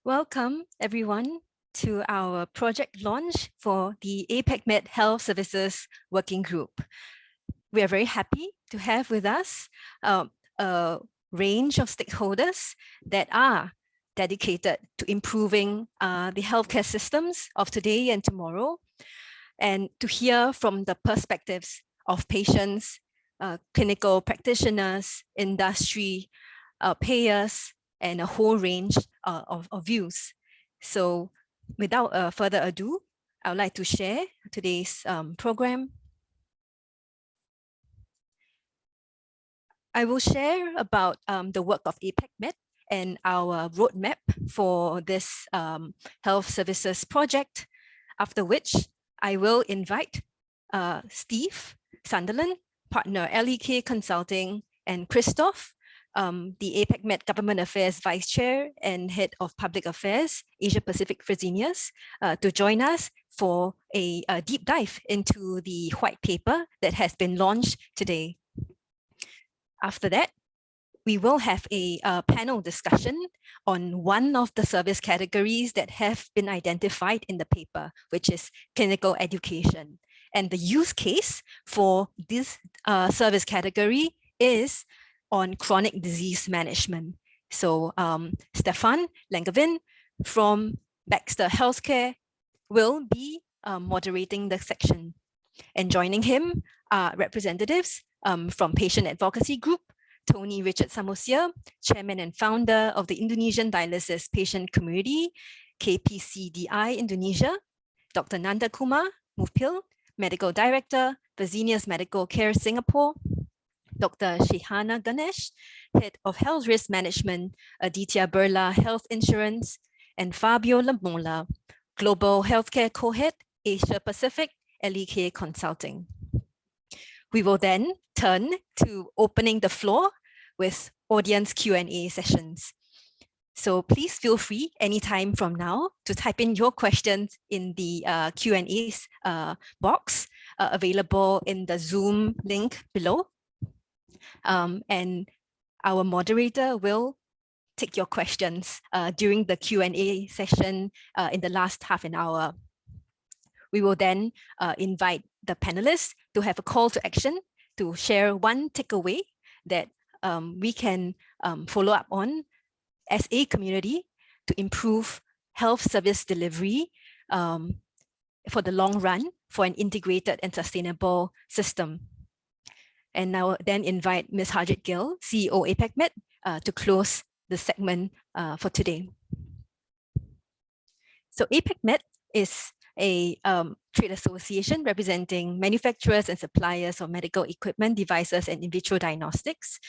Welcome, everyone, to our project launch for the APAC Med Health Services Working Group. We are very happy to have with us a range of stakeholders that are dedicated to improving the healthcare systems of today and tomorrow, and to hear from the perspectives of patients, clinical practitioners, industry, payers, and a whole range of views. So without further ado, I would like to share today's program. I will share about the work of APAC Med and our roadmap for this health services project, after which I will invite Steve Sunderland, partner LEK Consulting, and Christoph, the APAC Med Government Affairs Vice Chair and Head of Public Affairs, Asia Pacific Fresenius, to join us for a deep dive into the white paper that has been launched today. After that, we will have a panel discussion on one of the service categories that have been identified in the paper, which is clinical education. And the use case for this service category is on chronic disease management. So Stefan Langevin from Baxter Healthcare will be moderating the section. And joining him are representatives from Patient Advocacy Group, Tony Richard Samosir, Chairman and Founder of the Indonesian Dialysis Patient Community, KPCDI Indonesia, Dr. Nanda Kumar Mupil, Medical Director, Fresenius Medical Care Singapore, Dr. Shehana Ganesh, Head of Health Risk Management, Aditya Birla Health Insurance, and Fabio Lamola, Global Healthcare Co-Head, Asia Pacific, LEK Consulting. We will then turn to opening the floor with audience Q&A sessions. So please feel free anytime from now to type in your questions in the Q&A box available in the Zoom link below. And our moderator will take your questions during the Q&A session in the last half an hour. We will then invite the panelists to have a call to action to share one takeaway that we can follow up on as a community to improve health service delivery for the long run for an integrated and sustainable system. And I will then invite Ms. Harjit Gill, CEO APAC Med, to close the segment for today. So APAC Med is a trade association representing manufacturers and suppliers of medical equipment, devices, and in vitro diagnostics.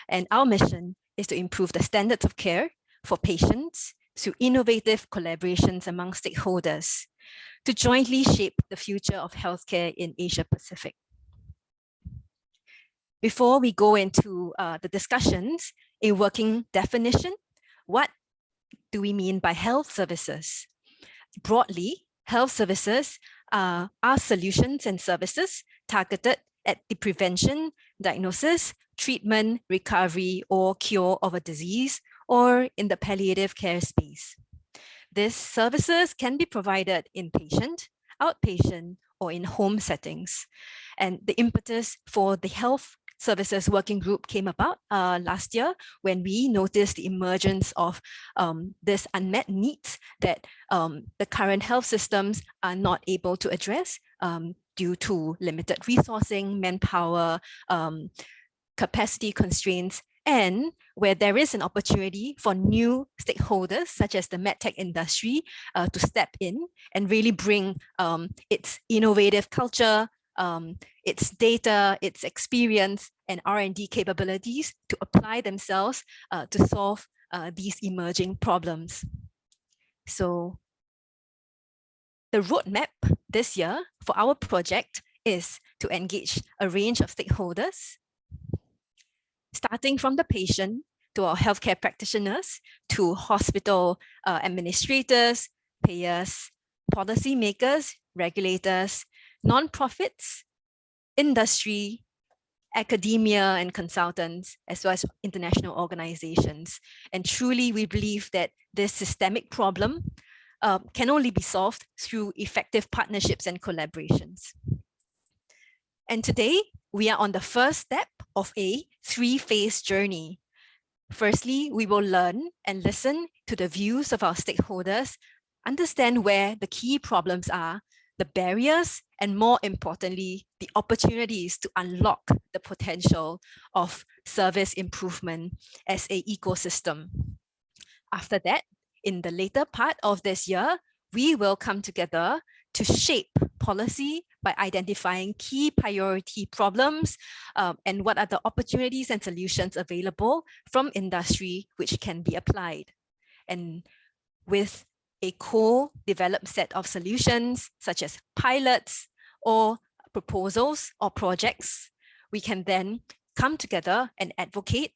And our mission is to improve the standards of care for patients through innovative collaborations among stakeholders to jointly shape the future of healthcare in Asia Pacific. Before we go into the discussions, a working definition, what do we mean by health services? Broadly, health services are solutions and services targeted at the prevention, diagnosis, treatment, recovery, or cure of a disease, or in the palliative care space. These services can be provided inpatient, outpatient, or in home settings. And the impetus for the health services working group came about last year when we noticed the emergence of this unmet needs that the current health systems are not able to address due to limited resourcing, manpower, capacity constraints, and where there is an opportunity for new stakeholders such as the medtech industry to step in and really bring its innovative culture, its data, its experience, and R&D capabilities to apply themselves to solve these emerging problems. So the roadmap this year for our project is to engage a range of stakeholders, starting from the patient to our healthcare practitioners, to hospital administrators, payers, policymakers, regulators, nonprofits, industry, academia and consultants, as well as international organizations. And truly, we believe that this systemic problem can only be solved through effective partnerships and collaborations. And today, we are on the first step of a three-phase journey. Firstly, we will learn and listen to the views of our stakeholders, understand where the key problems are, the barriers, and more importantly, the opportunities to unlock the potential of service improvement as an ecosystem. After that, in the later part of this year, we will come together to shape policy by identifying key priority problems and what are the opportunities and solutions available from industry which can be applied. And with a co-developed set of solutions such as pilots or proposals or projects, we can then come together and advocate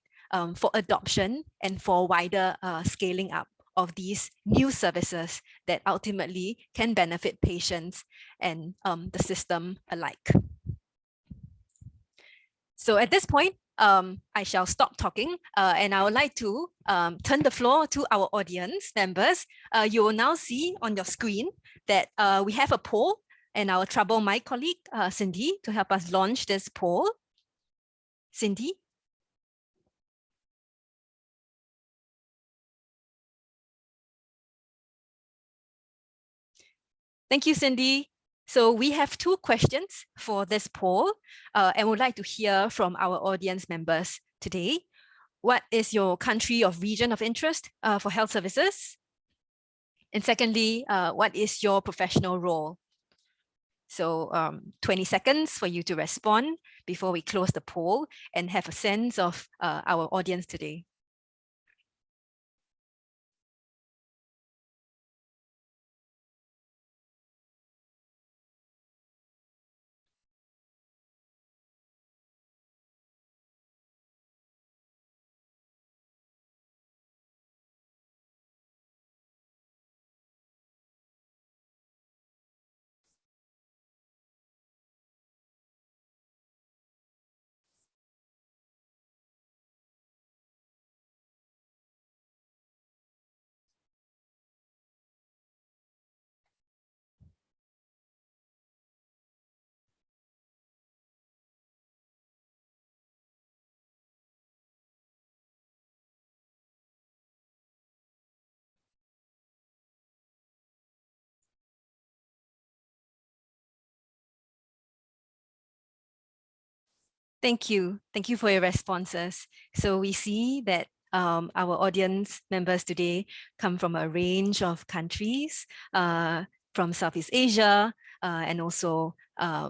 for adoption and for wider scaling up of these new services that ultimately can benefit patients and the system alike. So at this point, I shall stop talking and I would like to turn the floor to our audience members. You will now see on your screen that we have a poll, and I will trouble my colleague, Cindy, to help us launch this poll. Cindy? Thank you, Cindy. So we have two questions for this poll and would like to hear from our audience members today. What is your country or region of interest for health services? And secondly, what is your professional role? So 20 seconds for you to respond before we close the poll and have a sense of our audience today. Thank you. Thank you for your responses. So we see that our audience members today come from a range of countries, from Southeast Asia, and also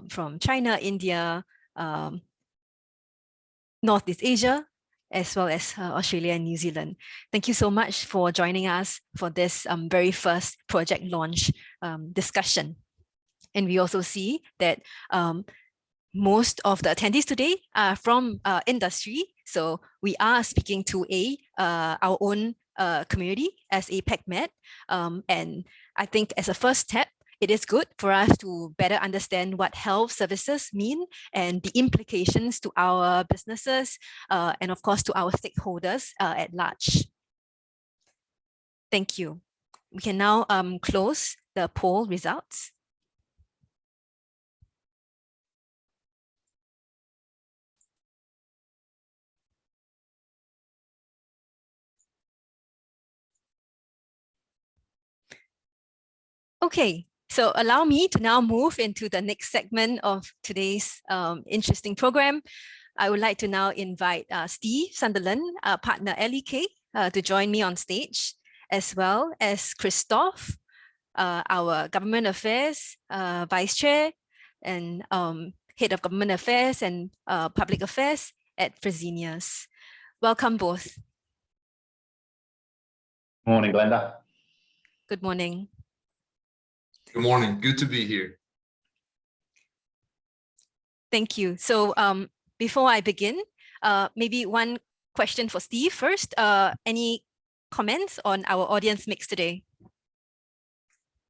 from China, India, Northeast Asia, as well as Australia and New Zealand. Thank you so much for joining us for this very first project launch discussion. And we also see that most of the attendees today are from industry. So we are speaking to our own community as APAC Med. And I think as a first step, it is good for us to better understand what health services mean and the implications to our businesses and of course to our stakeholders at large. Thank you. We can now close the poll results. Okay, so allow me to now move into the next segment of today's interesting program. I would like to now invite Steve Sunderland, partner LEK, to join me on stage, as well as Christoph, our Government Affairs Vice Chair and Head of Government Affairs and Public Affairs at Fresenius. Welcome both. Morning, Glenda. Good morning. Good morning. Good to be here. Thank you. So before I begin, maybe one question for Steve first. Any comments on our audience mix today?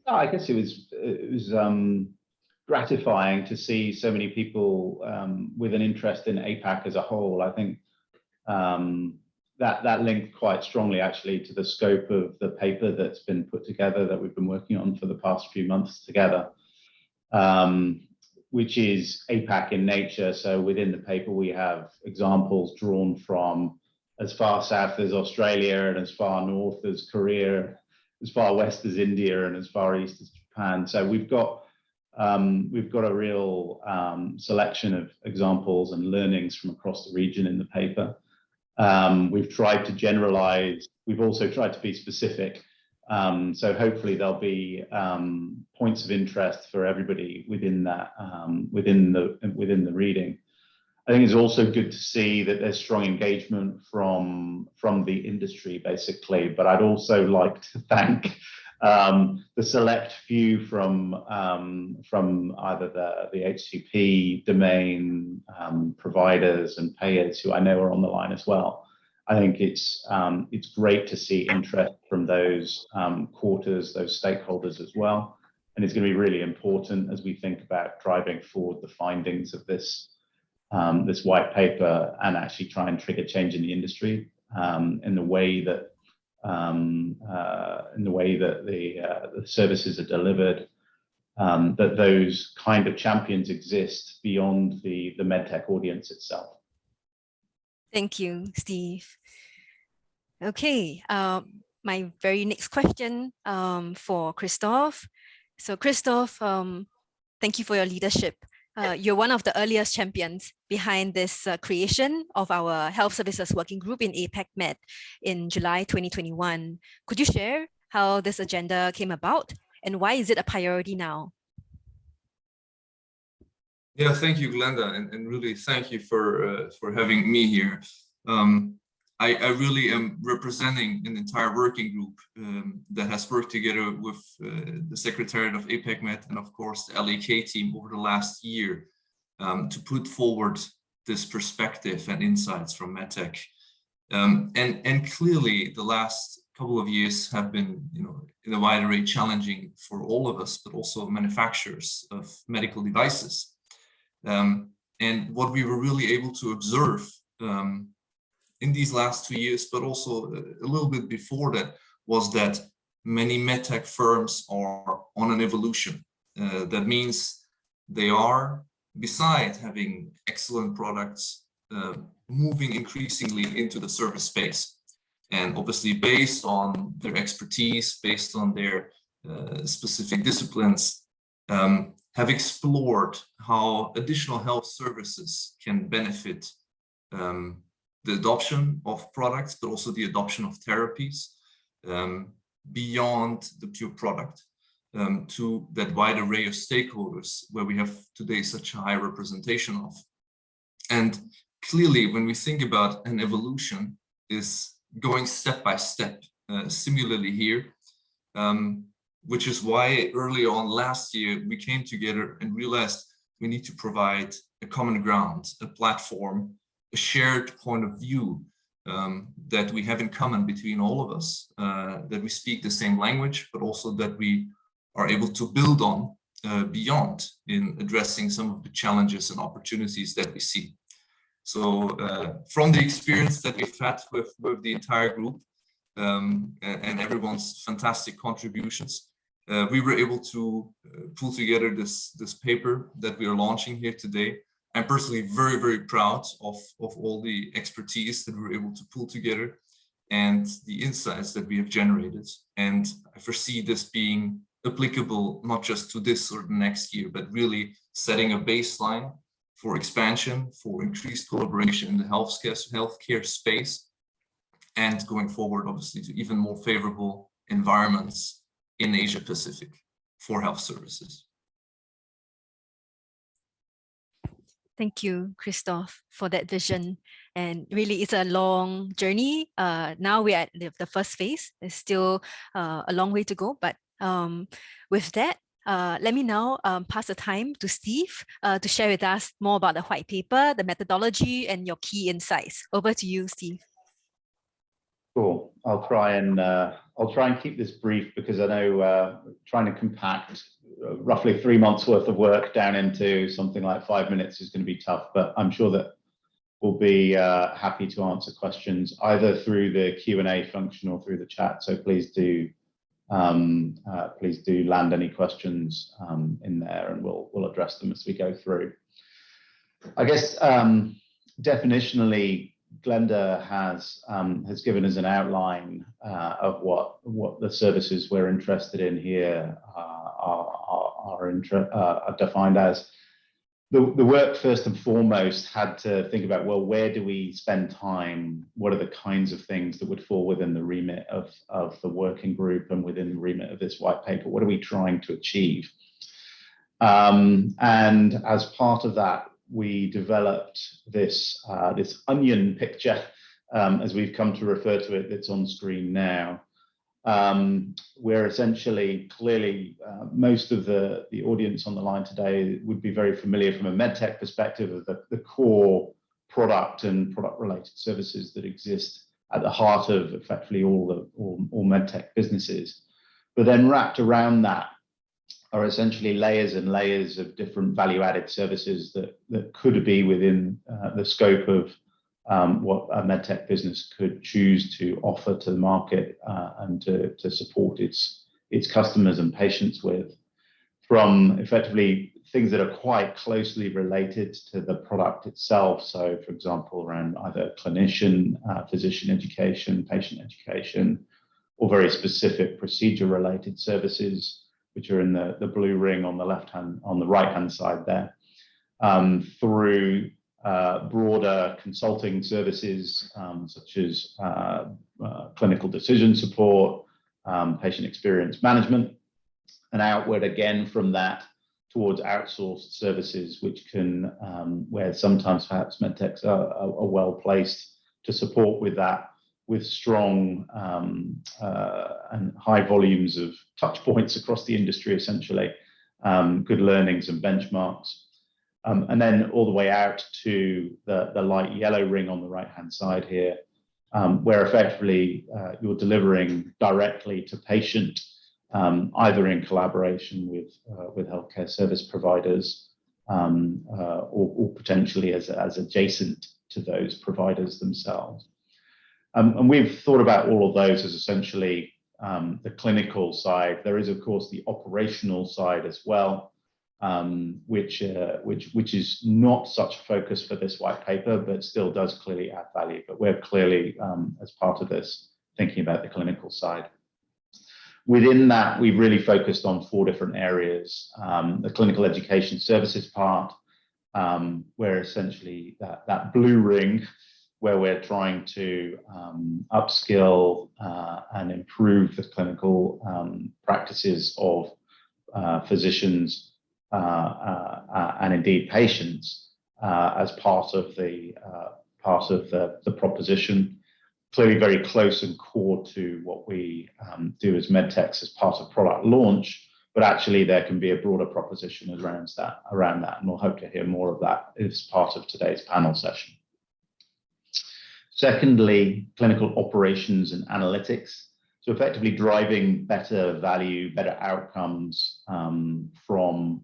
Oh, I guess it was gratifying to see so many people with an interest in APAC as a whole. I think that linked quite strongly actually to the scope of the paper that's been put together that we've been working on for the past few months together, which is APAC in nature. So within the paper, we have examples drawn from as far south as Australia and as far north as Korea, as far west as India and as far east as Japan. So we've got a real selection of examples and learnings from across the region in the paper. We've tried to generalize. We've also tried to be specific. So hopefully there'll be points of interest for everybody within that within the reading. I think it's also good to see that there's strong engagement from the industry, basically. But I'd also like to thank the select few from either the HCP domain providers and payers who I know are on the line as well. I think it's great to see interest from those quarters, those stakeholders as well, and it's going to be really important as we think about driving forward the findings of this white paper and actually try and trigger change in the industry in the way that the services are delivered, that those kind of champions exist beyond the MedTech audience itself. Thank you, Steve. Okay, my very next question for Christoph. So Christoph, thank you for your leadership. You're one of the earliest champions behind this creation of our Health Services Working Group in APAC Med in July 2021. Could you share how this agenda came about and why is it a priority now? Yeah, thank you, Glenda, and really thank you for having me here. I really am representing an entire working group that has worked together with the Secretariat of APAC Med and of course the LEK team over the last year to put forward this perspective and insights from MedTech. And clearly the last couple of years have been, in a wide array challenging for all of us, but also manufacturers of medical devices. And what we were really able to observe in these last 2 years, but also a little bit before that, was that many medtech firms are on an evolution. That means they are, besides having excellent products, moving increasingly into the service space. And obviously based on their expertise, based on their specific disciplines, have explored how additional health services can benefit the adoption of products, but also the adoption of therapies beyond the pure product to that wide array of stakeholders where we have today such a high representation of. And clearly, when we think about an evolution, is going step by step, similarly here, which is why early on last year, we came together and realized we need to provide a common ground, a platform, a shared point of view that we have in common between all of us, that we speak the same language, but also that we are able to build on beyond in addressing some of the challenges and opportunities that we see. So from the experience that we've had with the entire group and everyone's fantastic contributions, we were able to pull together this paper that we are launching here today. I'm personally very, very proud of all the expertise that we were able to pull together and the insights that we have generated. And I foresee this being applicable not just to this or the next year, but really setting a baseline for expansion, for increased collaboration in the healthcare space, and going forward, obviously, to even more favorable environments in Asia Pacific for health services. Thank you, Christoph, for that vision. And really, it's a long journey. Now we're at the first phase. There's still a long way to go. But with that, let me now pass the time to Steve to share with us more about the white paper, the methodology, and your key insights. Over to you, Steve. Cool. I'll try and keep this brief because I know trying to compact roughly 3 months worth of work down into something like 5 minutes is going to be tough, but I'm sure that we'll be happy to answer questions either through the Q&A function or through the chat. So please do land any questions in there, and we'll address them as we go through. I guess definitionally, Glenda has given us an outline of what the services we're interested in here are defined as. The work first and foremost had to think about, well, where do we spend time? What are the kinds of things that would fall within the remit of the working group and within the remit of this white paper? What are we trying to achieve? And as part of that, we developed this onion picture, as we've come to refer to it, that's on screen now. Where essentially, clearly, most of the audience on the line today would be very familiar from a MedTech perspective of the core product and product-related services that exist at the heart of effectively all MedTech businesses. But then wrapped around that are essentially layers and layers of different value-added services that could be within the scope of what a MedTech business could choose to offer to the market and to support its customers and patients with, from effectively things that are quite closely related to the product itself. So, for example, around either clinician, physician education, patient education, or very specific procedure-related services, which are in the blue ring on the right-hand side there, through broader consulting services such as clinical decision support, patient experience management, and outward again from that towards outsourced services, which can, where sometimes perhaps MedTechs are well placed to support with that, with strong and high volumes of touch points across the industry, essentially, good learnings and benchmarks. And then all the way out to the light yellow ring on the right-hand side here, where effectively you're delivering directly to patient, either in collaboration with healthcare service providers or potentially as adjacent to those providers themselves. And we've thought about all of those as essentially the clinical side. There is, of course, the operational side as well, which is not such a focus for this white paper, but still does clearly add value. But we're clearly, as part of this, thinking about the clinical side. Within that, we've really focused on 4 different areas. The clinical education services part, where essentially that blue ring, where we're trying to upskill and improve the clinical practices of physicians and indeed patients as part of the proposition. Clearly very close and core to what we do as MedTechs as part of product launch, but actually there can be a broader proposition around that, and we'll hope to hear more of that as part of today's panel session. Secondly, clinical operations and analytics. So effectively driving better value, better outcomes from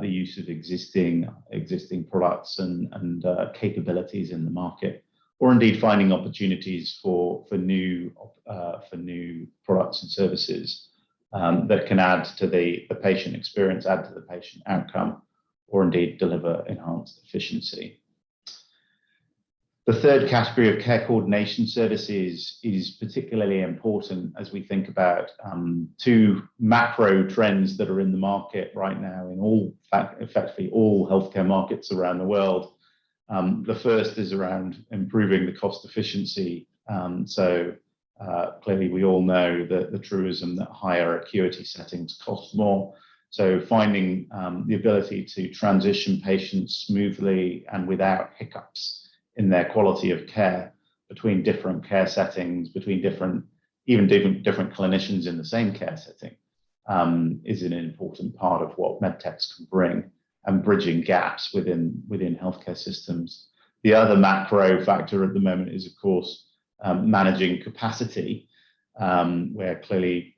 the use of existing products and capabilities in the market, or indeed finding opportunities for new products and services that can add to the patient experience, add to the patient outcome, or indeed deliver enhanced efficiency. The third category of care coordination services is particularly important as we think about 2 macro trends that are in the market right now in effectively all healthcare markets around the world. The first is around improving the cost efficiency. Clearly we all know that the truism that higher acuity settings cost more. So finding the ability to transition patients smoothly and without hiccups in their quality of care between different care settings, between different clinicians in the same care setting, is an important part of what MedTechs can bring, and bridging gaps within healthcare systems. The other macro factor at the moment is, of course, managing capacity, where clearly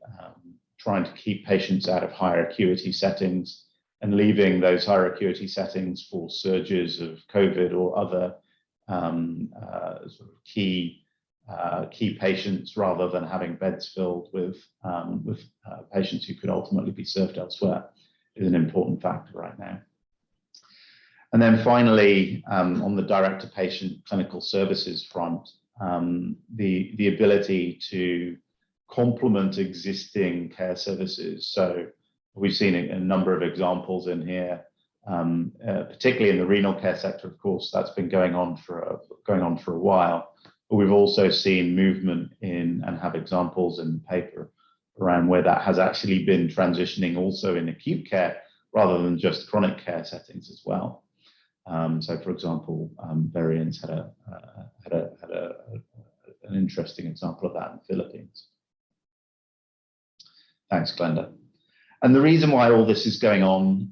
trying to keep patients out of higher acuity settings and leaving those higher acuity settings for surges of COVID or other sort of key patients, rather than having beds filled with patients who could ultimately be served elsewhere, is an important factor right now. And then finally, on the direct-to-patient clinical services front, the ability to complement existing care services. So we've seen a number of examples in here, particularly in the renal care sector. Of course, that's been going on for a while, but we've also seen movement in, and have examples in the paper around where that has actually been transitioning also in acute care rather than just chronic care settings as well. So, for example, Varian's had an interesting example of that in the Philippines. Thanks, Glenda. And the reason why all this is going on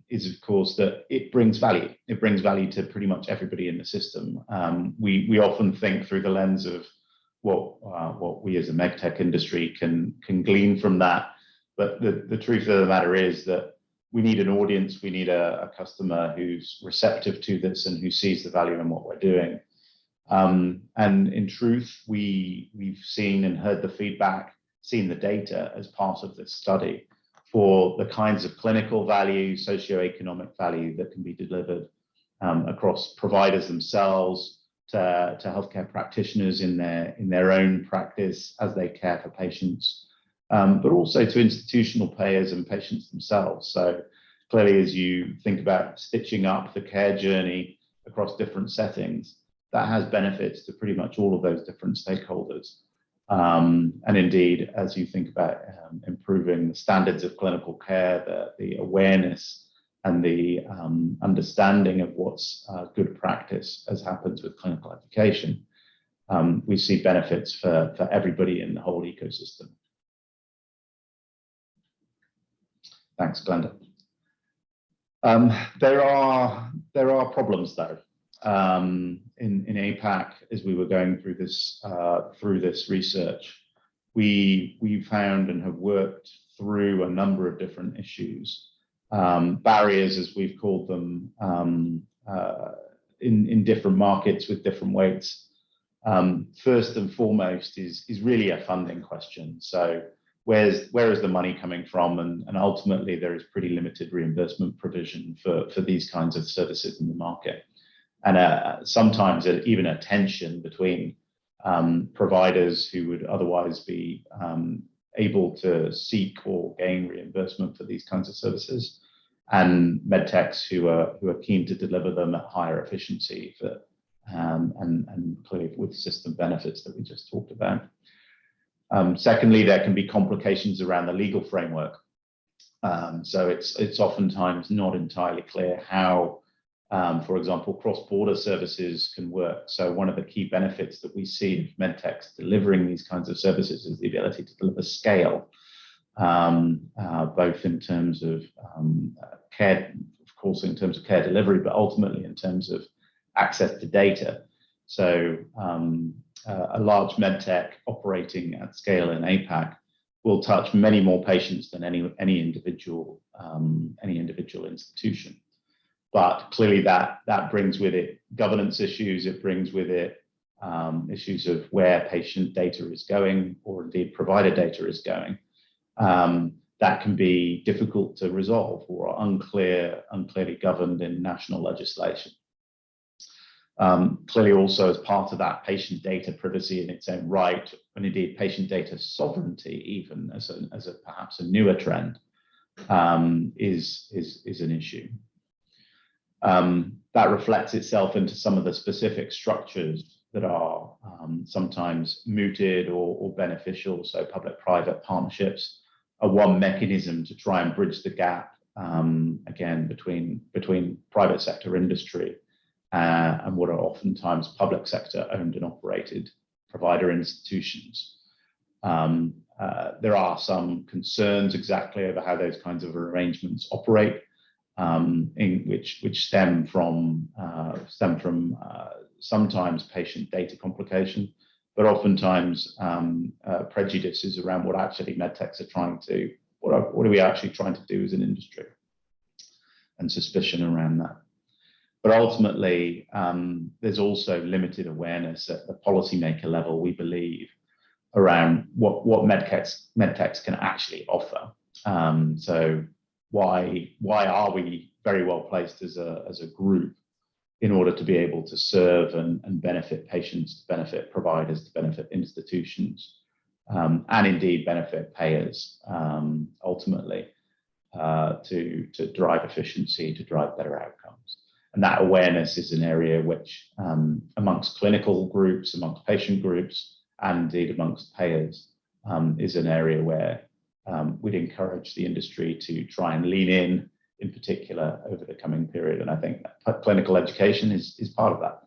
is, of course, that it brings value. It brings value to pretty much everybody in the system. We often think through the lens of what we as a MedTech industry can glean from that. But the truth of the matter is that we need an audience, we need a customer who's receptive to this and who sees the value in what we're doing. And in truth, we've seen and heard the feedback, seen the data as part of this study for the kinds of clinical value, socioeconomic value that can be delivered across providers themselves to healthcare practitioners in their own practice as they care for patients, but also to institutional payers and patients themselves. So clearly, as you think about stitching up the care journey across different settings, that has benefits to pretty much all of those different stakeholders. And indeed, as you think about improving the standards of clinical care, the awareness and the understanding of what's good practice, as happens with clinical education, we see benefits for everybody in the whole ecosystem. Thanks, Glenda. There are problems though. In APAC, as we were going through this research, we found and have worked through a number of different issues, barriers as we've called them, in different markets with different weights. First and foremost is really a funding question. So where is the money coming from? And ultimately there is pretty limited reimbursement provision for these kinds of services in the market. And sometimes even a tension between providers who would otherwise be able to seek or gain reimbursement for these kinds of services, and medtechs who are keen to deliver them at higher efficiency for, and clearly with system benefits that we just talked about. Secondly, there can be complications around the legal framework. So it's oftentimes not entirely clear how, for example, cross-border services can work. So one of the key benefits that we see of medtechs delivering these kinds of services is the ability to deliver scale, both in terms of care, of course, in terms of care delivery, but ultimately in terms of access to data. So a large medtech operating at scale in APAC will touch many more patients than any individual institution. But clearly that brings with it governance issues. It brings with it issues of where patient data is going, or indeed provider data is going. That can be difficult to resolve or unclearly governed in national legislation. Clearly also as part of that, patient data privacy in its own right, and indeed patient data sovereignty, even as a perhaps a newer trend, is an issue. That reflects itself into some of the specific structures that are sometimes mooted or beneficial. So public-private partnerships are one mechanism to try and bridge the gap, again, between private sector industry and what are oftentimes public sector owned and operated provider institutions. There are some concerns exactly over how those kinds of arrangements operate, which stem from sometimes patient data complication, but oftentimes prejudices around what actually medtechs are trying to, what are we actually trying to do as an industry, and suspicion around that. But ultimately, there's also limited awareness at the policymaker level, we believe, around what medtechs can actually offer. So why are we very well placed as a group in order to be able to serve and benefit patients, to benefit providers, to benefit institutions, and indeed benefit payers, ultimately, to drive efficiency, to drive better outcomes. And that awareness is an area which, amongst clinical groups, amongst patient groups, and indeed amongst payers, is an area where we'd encourage the industry to try and lean in particular over the coming period. And I think that clinical education is part of that.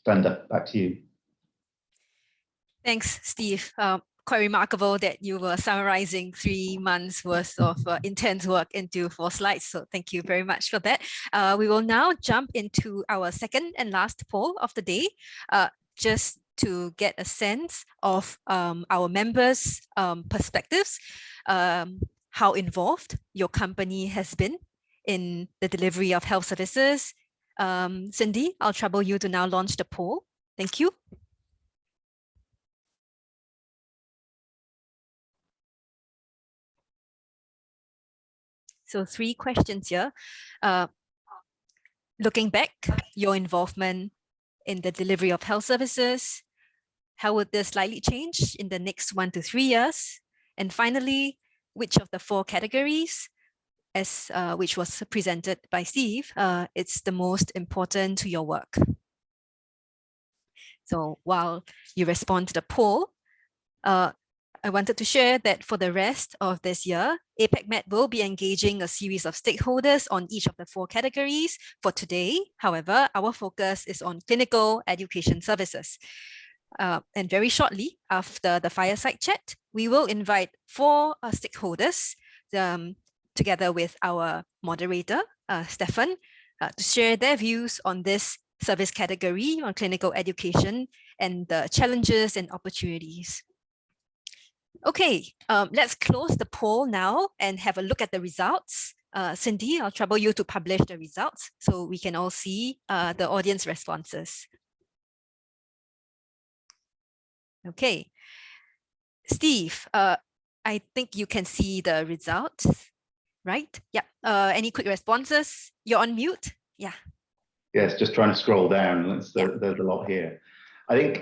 Glenda, back to you. Thanks, Steve. Quite remarkable that you were summarizing 3 months worth of intense work into 4 slides. So thank you very much for that. We will now jump into our second and last poll of the day, just to get a sense of our members' perspectives, how involved your company has been in the delivery of health services. Cindy, I'll trouble you to now launch the poll. Thank you. So 3 questions here. Looking back, your involvement in the delivery of health services, how would this likely change in the next 1 to 3 years? And finally, which of the 4 categories, as which was presented by Steve, it's the most important to your work? So while you respond to the poll, I wanted to share that for the rest of this year, APAC Med will be engaging a series of stakeholders on each of the 4 categories. For today, however, our focus is on clinical education services. And very shortly after the fireside chat, we will invite 4 stakeholders together with our moderator, Stefan, to share their views on this service category on clinical education and the challenges and opportunities. Okay, let's close the poll now and have a look at the results. Cindy, I'll trouble you to publish the results so we can all see the audience responses. Okay, Steve, I think you can see the results, right? Yeah, any quick responses? You're on mute, yeah. Yes, just trying to scroll down. There's a lot here. I think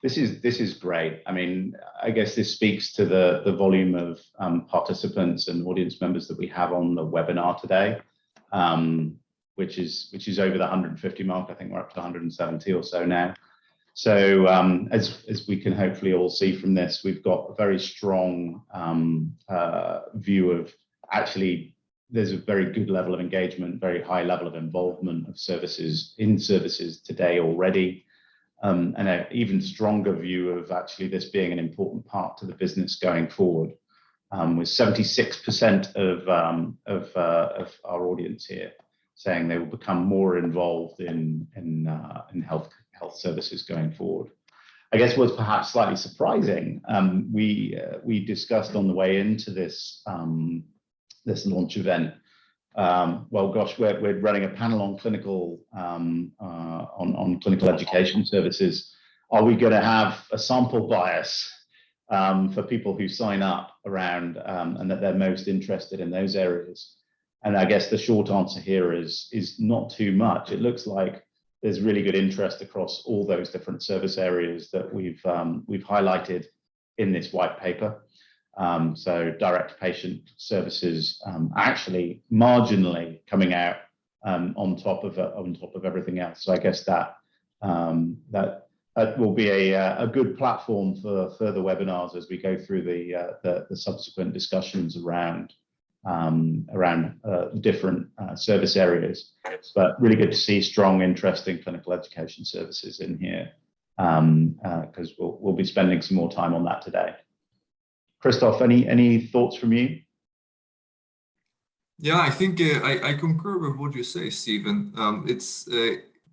This is great. I mean, I guess this speaks to the volume of participants and audience members that we have on the webinar today, which is over the 150 mark. I think we're up to 170 or so now. So as we can hopefully all see from this, we've got a very strong view of actually there's a very good level of engagement, very high level of involvement of services today already. And an even stronger view of actually this being an important part to the business going forward, with 76% of our audience here saying they will become more involved in health services going forward. I guess what's perhaps slightly surprising, we discussed on the way into this this launch event. Well, gosh, we're running a panel on clinical clinical education services. Are we going to have a sample bias for people who sign up around and that they're most interested in those areas? And I guess the short answer here is not too much. It looks like there's really good interest across all those different service areas that we've highlighted in this white paper. So direct patient services actually marginally coming out on top of everything else. So I guess that will be a good platform for further webinars as we go through the subsequent discussions around different service areas. But really good to see strong interest in clinical education services in here, because we'll be spending some more time on that today. Christoph, any thoughts from you? Yeah, I think I concur with what you say, Stephen. It's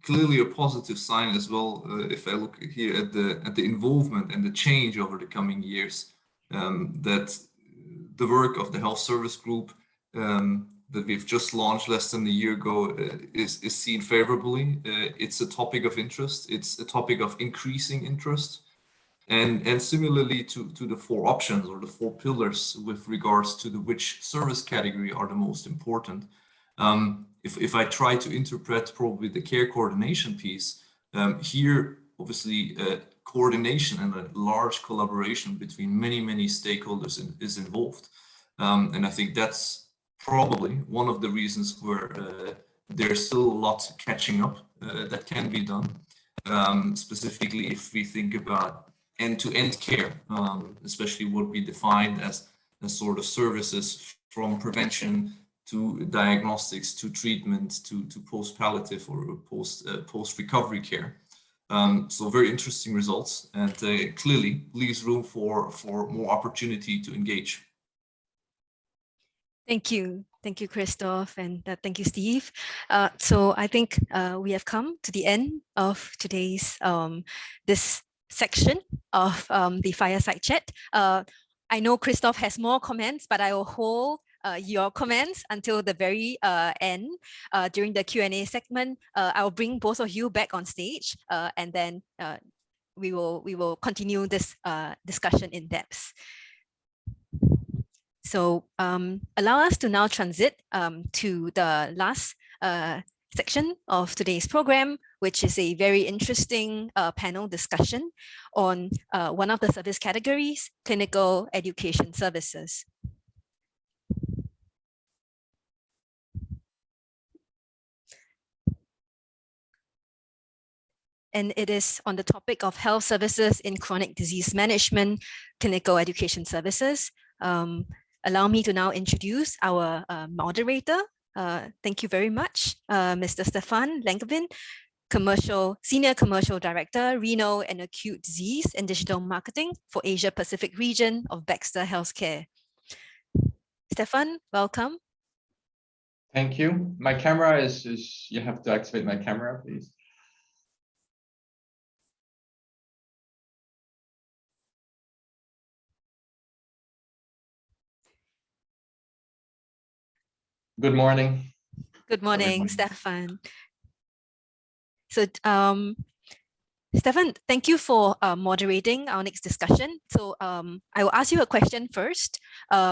clearly a positive sign as well. If I look here at the involvement and the change over the coming years, that the work of the health service group that we've just launched less than a year ago is seen favorably. It's a topic of interest. It's a topic of increasing interest. And similarly to the four options or the four pillars with regards to which service category are the most important. If I try to interpret probably the care coordination piece, here obviously coordination and a large collaboration between many stakeholders is involved. And I think that's probably one of the reasons where there's still a lot catching up that can be done, specifically if we think about end-to-end care, especially what we define as sort of services from prevention to diagnostics to treatment to post-palliative or post-recovery care. So very interesting results, and clearly leaves room for more opportunity to engage. Thank you, Christoph, and thank you, Steve. So I think we have come to the end of today's this section of the fireside chat. I know Christoph has more comments, but I will hold your comments until the very end. During the Q&A segment, I will bring both of you back on stage, and then we will continue this discussion in depth. So allow us to now transit to the last section of today's program, which is a very interesting panel discussion on one of the service categories, clinical education services. And it is on the topic of health services in chronic disease management, clinical education services. Allow me to now introduce our moderator. Thank you very much, Mr. Stefan Lenkevin, Senior Commercial Director, Renal and Acute Disease and Digital Marketing for Asia Pacific region of Baxter Healthcare. Stefan, welcome. Thank you. My camera is you have to activate my camera, please. Good morning. Good morning, Stefan. So, Stefan, thank you for moderating our next discussion. So I will ask you a question first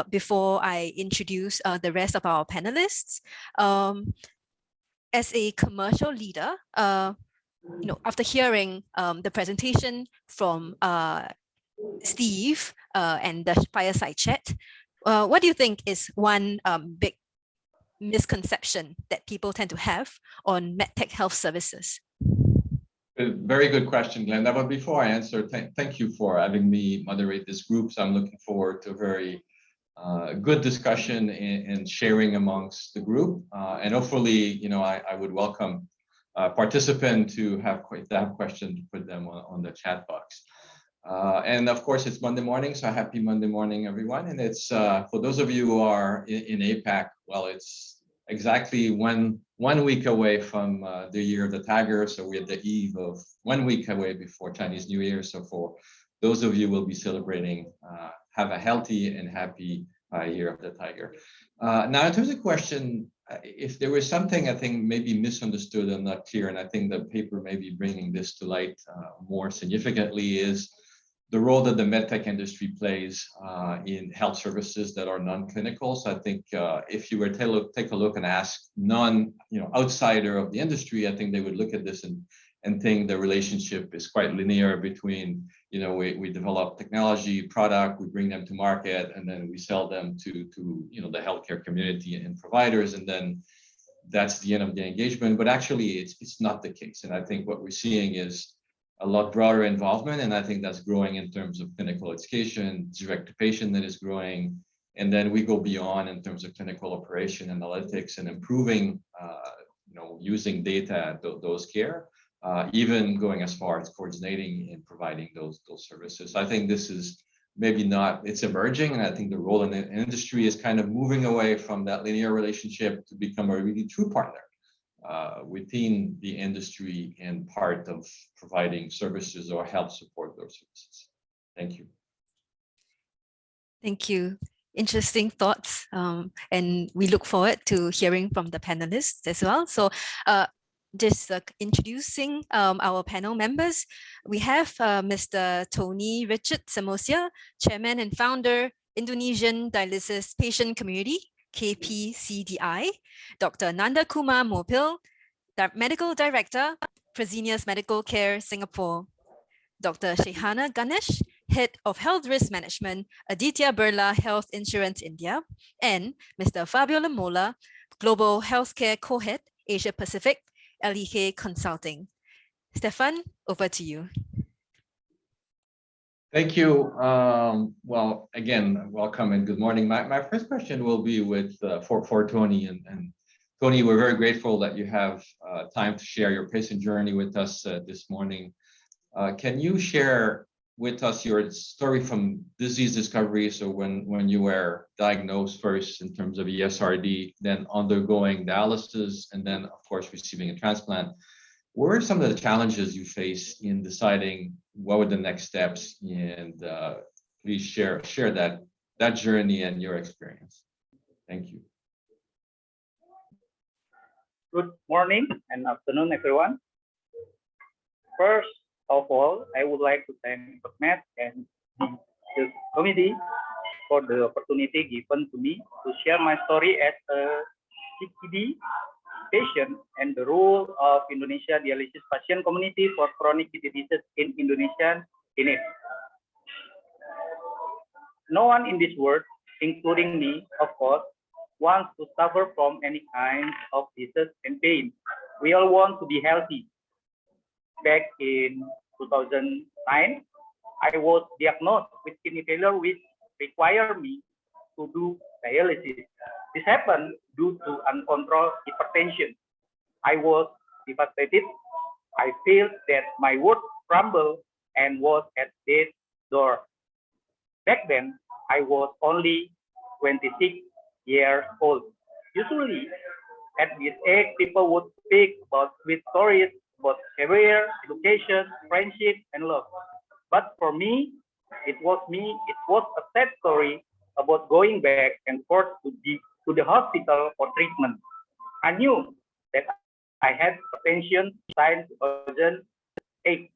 before I introduce the rest of our panelists. As a commercial leader, after hearing the presentation from Steve and the fireside chat, what do you think is one big misconception that people tend to have on MedTech health services? A very good question, Glenda. But before I answer, thank you for having me moderate this group. So I'm looking forward to a very good discussion and sharing amongst the group. And hopefully, I would welcome participant to have questions to put them on the chat box. And of course, it's Monday morning, so happy Monday morning, everyone. And it's for those of you who are in APAC, well, it's exactly one week away from the year of the tiger. So we're at the eve of 1 week away before Chinese New Year. So for those of you who will be celebrating, have a healthy and happy year of the tiger. Now, in terms of question, if there was something I think maybe misunderstood and not clear, and I think the paper may be bringing this to light more significantly, is the role that the medtech industry plays in health services that are non-clinical. So I think if you were to take a look and ask outsider of the industry, I think they would look at this and think the relationship is quite linear between, we develop technology, product, we bring them to market, and then we sell them to the healthcare community and providers, and then that's the end of the engagement. But actually, it's not the case. And I think what we're seeing is a lot broader involvement, and I think that's growing in terms of clinical education, direct to patient that is growing, and then we go beyond in terms of clinical operation analytics and improving, using data, those care, even going as far as coordinating and providing those services. So I think this is maybe not, it's emerging, and I think the role in the industry is kind of moving away from that linear relationship to become a really true partner within the industry and part of providing services or help support those services. Thank you. Thank you. Interesting thoughts. And we look forward to hearing from the panelists as well. So just introducing our panel members, we have Mr. Tony Richard Samosia, Chairman and Founder, Indonesian Dialysis Patient Community, KPCDI, Dr. Nanda Kumar Mopil, Medical Director, Fresenius Medical Care Singapore, Dr. Shehana Ganesh, Head of Health Risk Management, Aditya Birla Health Insurance India, and Mr. Fabio Lamola, Global Healthcare Co-Head, Asia Pacific, LEK Consulting. Stefan, over to you. Thank you. Well, again, welcome and good morning. My first question will be for Tony. And Tony, we're very grateful that you have time to share your patient journey with us this morning. Can you share with us your story from disease discovery? So when you were diagnosed first in terms of ESRD, then undergoing dialysis, and then of course receiving a transplant. What are some of the challenges you face in deciding what were the next steps? And please share that journey and your experience. Thank you. Good morning and afternoon, everyone. First of all, I would like to thank Matt and the committee for the opportunity given to me to share my story as a CKD patient and the role of Indonesia dialysis patient community for chronic kidney disease in Indonesia in it. No one in this world, including me, of course, wants to suffer from any kind of disease and pain. We all want to be healthy. Back in 2009, I was diagnosed with kidney failure, which required me to do dialysis. This happened due to uncontrolled hypertension. I was devastated. I felt that my world crumbled and was at death's door. Back then, I was only 26 years old. Usually, at this age, people would speak about sweet stories about career, education, friendship, and love. But for me, it was a sad story about going back and forth to the hospital for treatment. I knew that I had hypertension since 2008,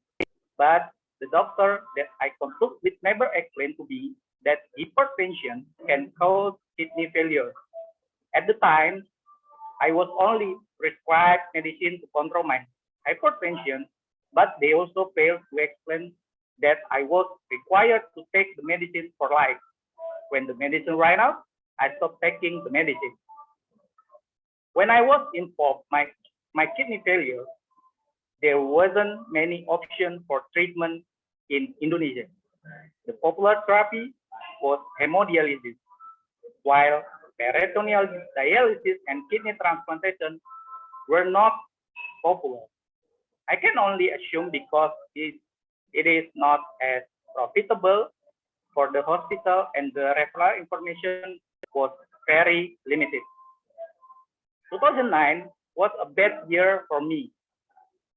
but the doctor that I consulted with never explained to me that hypertension can cause kidney failure. At the time, I was only prescribed medicine to control my hypertension, but they also failed to explain that I was required to take the medicine for life. When the medicine ran out, I stopped taking the medicine. When I was informed my kidney failure, there wasn't many options for treatment in Indonesia. The popular therapy was hemodialysis, while peritoneal dialysis and kidney transplantation were not popular. I can only assume because it is not as profitable for the hospital and the referral information was very limited. 2009 was a bad year for me.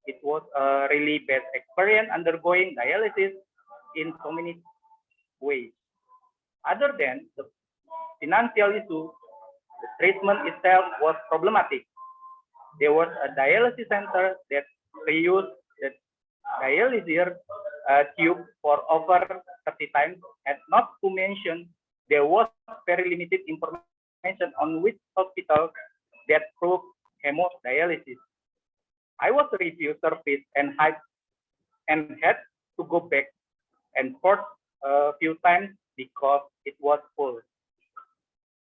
It was a really bad experience undergoing dialysis in so many ways. Other than the financial issue, the treatment itself was problematic. There was a dialysis center that reused the dialyzer tube for over 30 times, and not to mention there was very limited information on which hospital that proved hemodialysis. I was refused service and had to go back and forth a few times because it was full.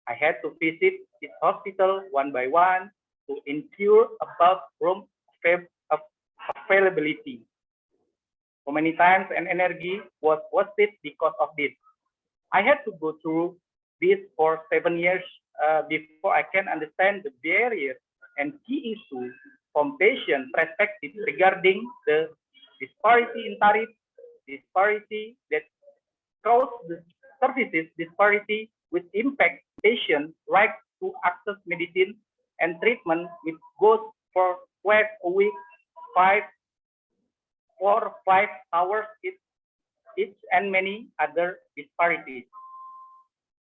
I had to visit each hospital one by one to ensure about room availability. So many times and energy was wasted because of this. I had to go through this for 7 years before I can understand the barrier and key issues from patient perspective regarding the disparity in tariff, disparity that cause the services disparity which impact patient right to access medicine and treatment which goes for quite a week, 4 or 5 hours each and many other disparities.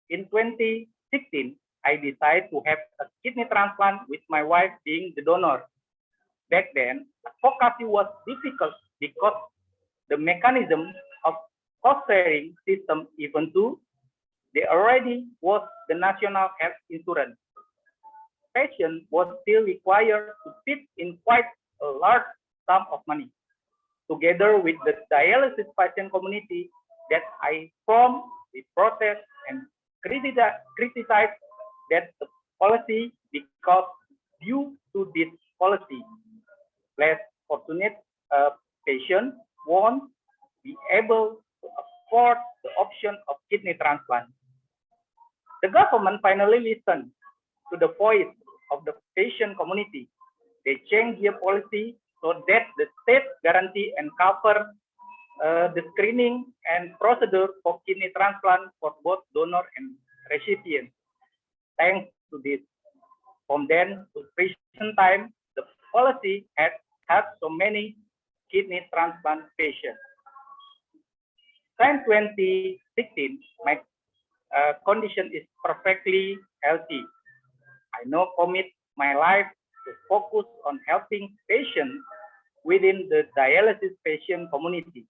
In 2016, I decided to have a kidney transplant with my wife being the donor. Back then, advocacy was difficult because the mechanism of cost-sharing system, even though there already was the national health insurance, patient was still required to pitch in quite a large sum of money. Together with the dialysis patient community that I formed, we protest and criticize that the policy because due to this policy, less fortunate patients won't be able to afford the option of kidney transplant. The government finally listened to the voice of the patient community. They changed their policy so that the state guarantee and cover the screening and procedure for kidney transplant for both donor and recipient. Thanks to this, from then to recent time, the policy has helped so many kidney transplant patients. Since 2016, my condition is perfectly healthy. I now commit my life to focus on helping patients within the dialysis patient community.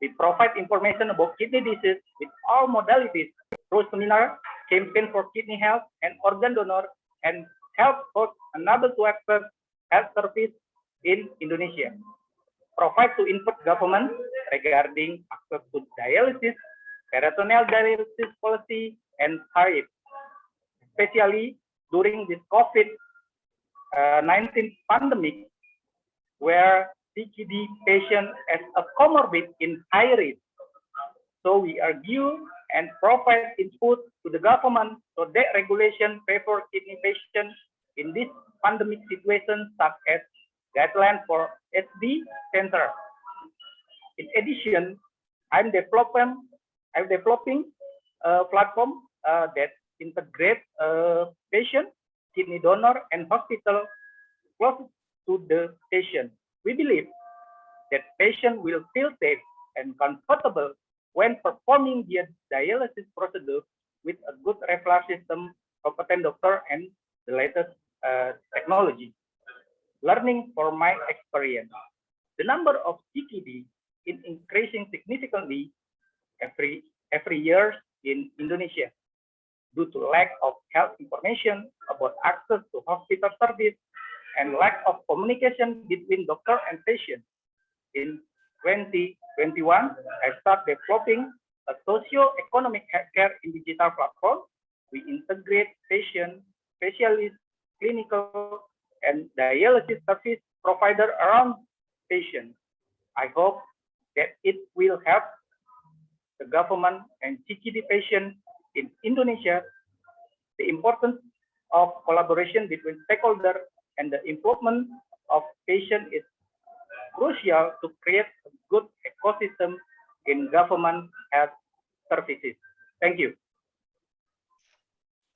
We provide information about kidney disease with all modalities through seminar, campaign for kidney health and organ donor, and help host another to access health service in Indonesia. Provide to input government regarding access to dialysis, peritoneal dialysis policy, and tariff, especially during this COVID-19 pandemic, where CKD patient as a comorbid in high risk. So we argue and provide input to the government so that regulation favor kidney patients in this pandemic situation, such as guidelines for SD center. In addition, I'm developing a platform that integrates patient, kidney donor, and hospital close to the patient. We believe that patient will feel safe and comfortable when performing their dialysis procedure with a good referral system, competent doctor, and the latest technology. Learning from my experience, the number of CKD is increasing significantly every year in Indonesia due to lack of health information about access to hospital service, and lack of communication between doctor and patient. In 2021, I started developing a socio-economic healthcare in digital platform. We integrate patient, specialist, clinical, and dialysis service provider around patients. I hope that it will help the government and CKD patients in Indonesia. The importance of collaboration between stakeholders and the improvement of patient is crucial to create a good ecosystem in government health services. Thank you.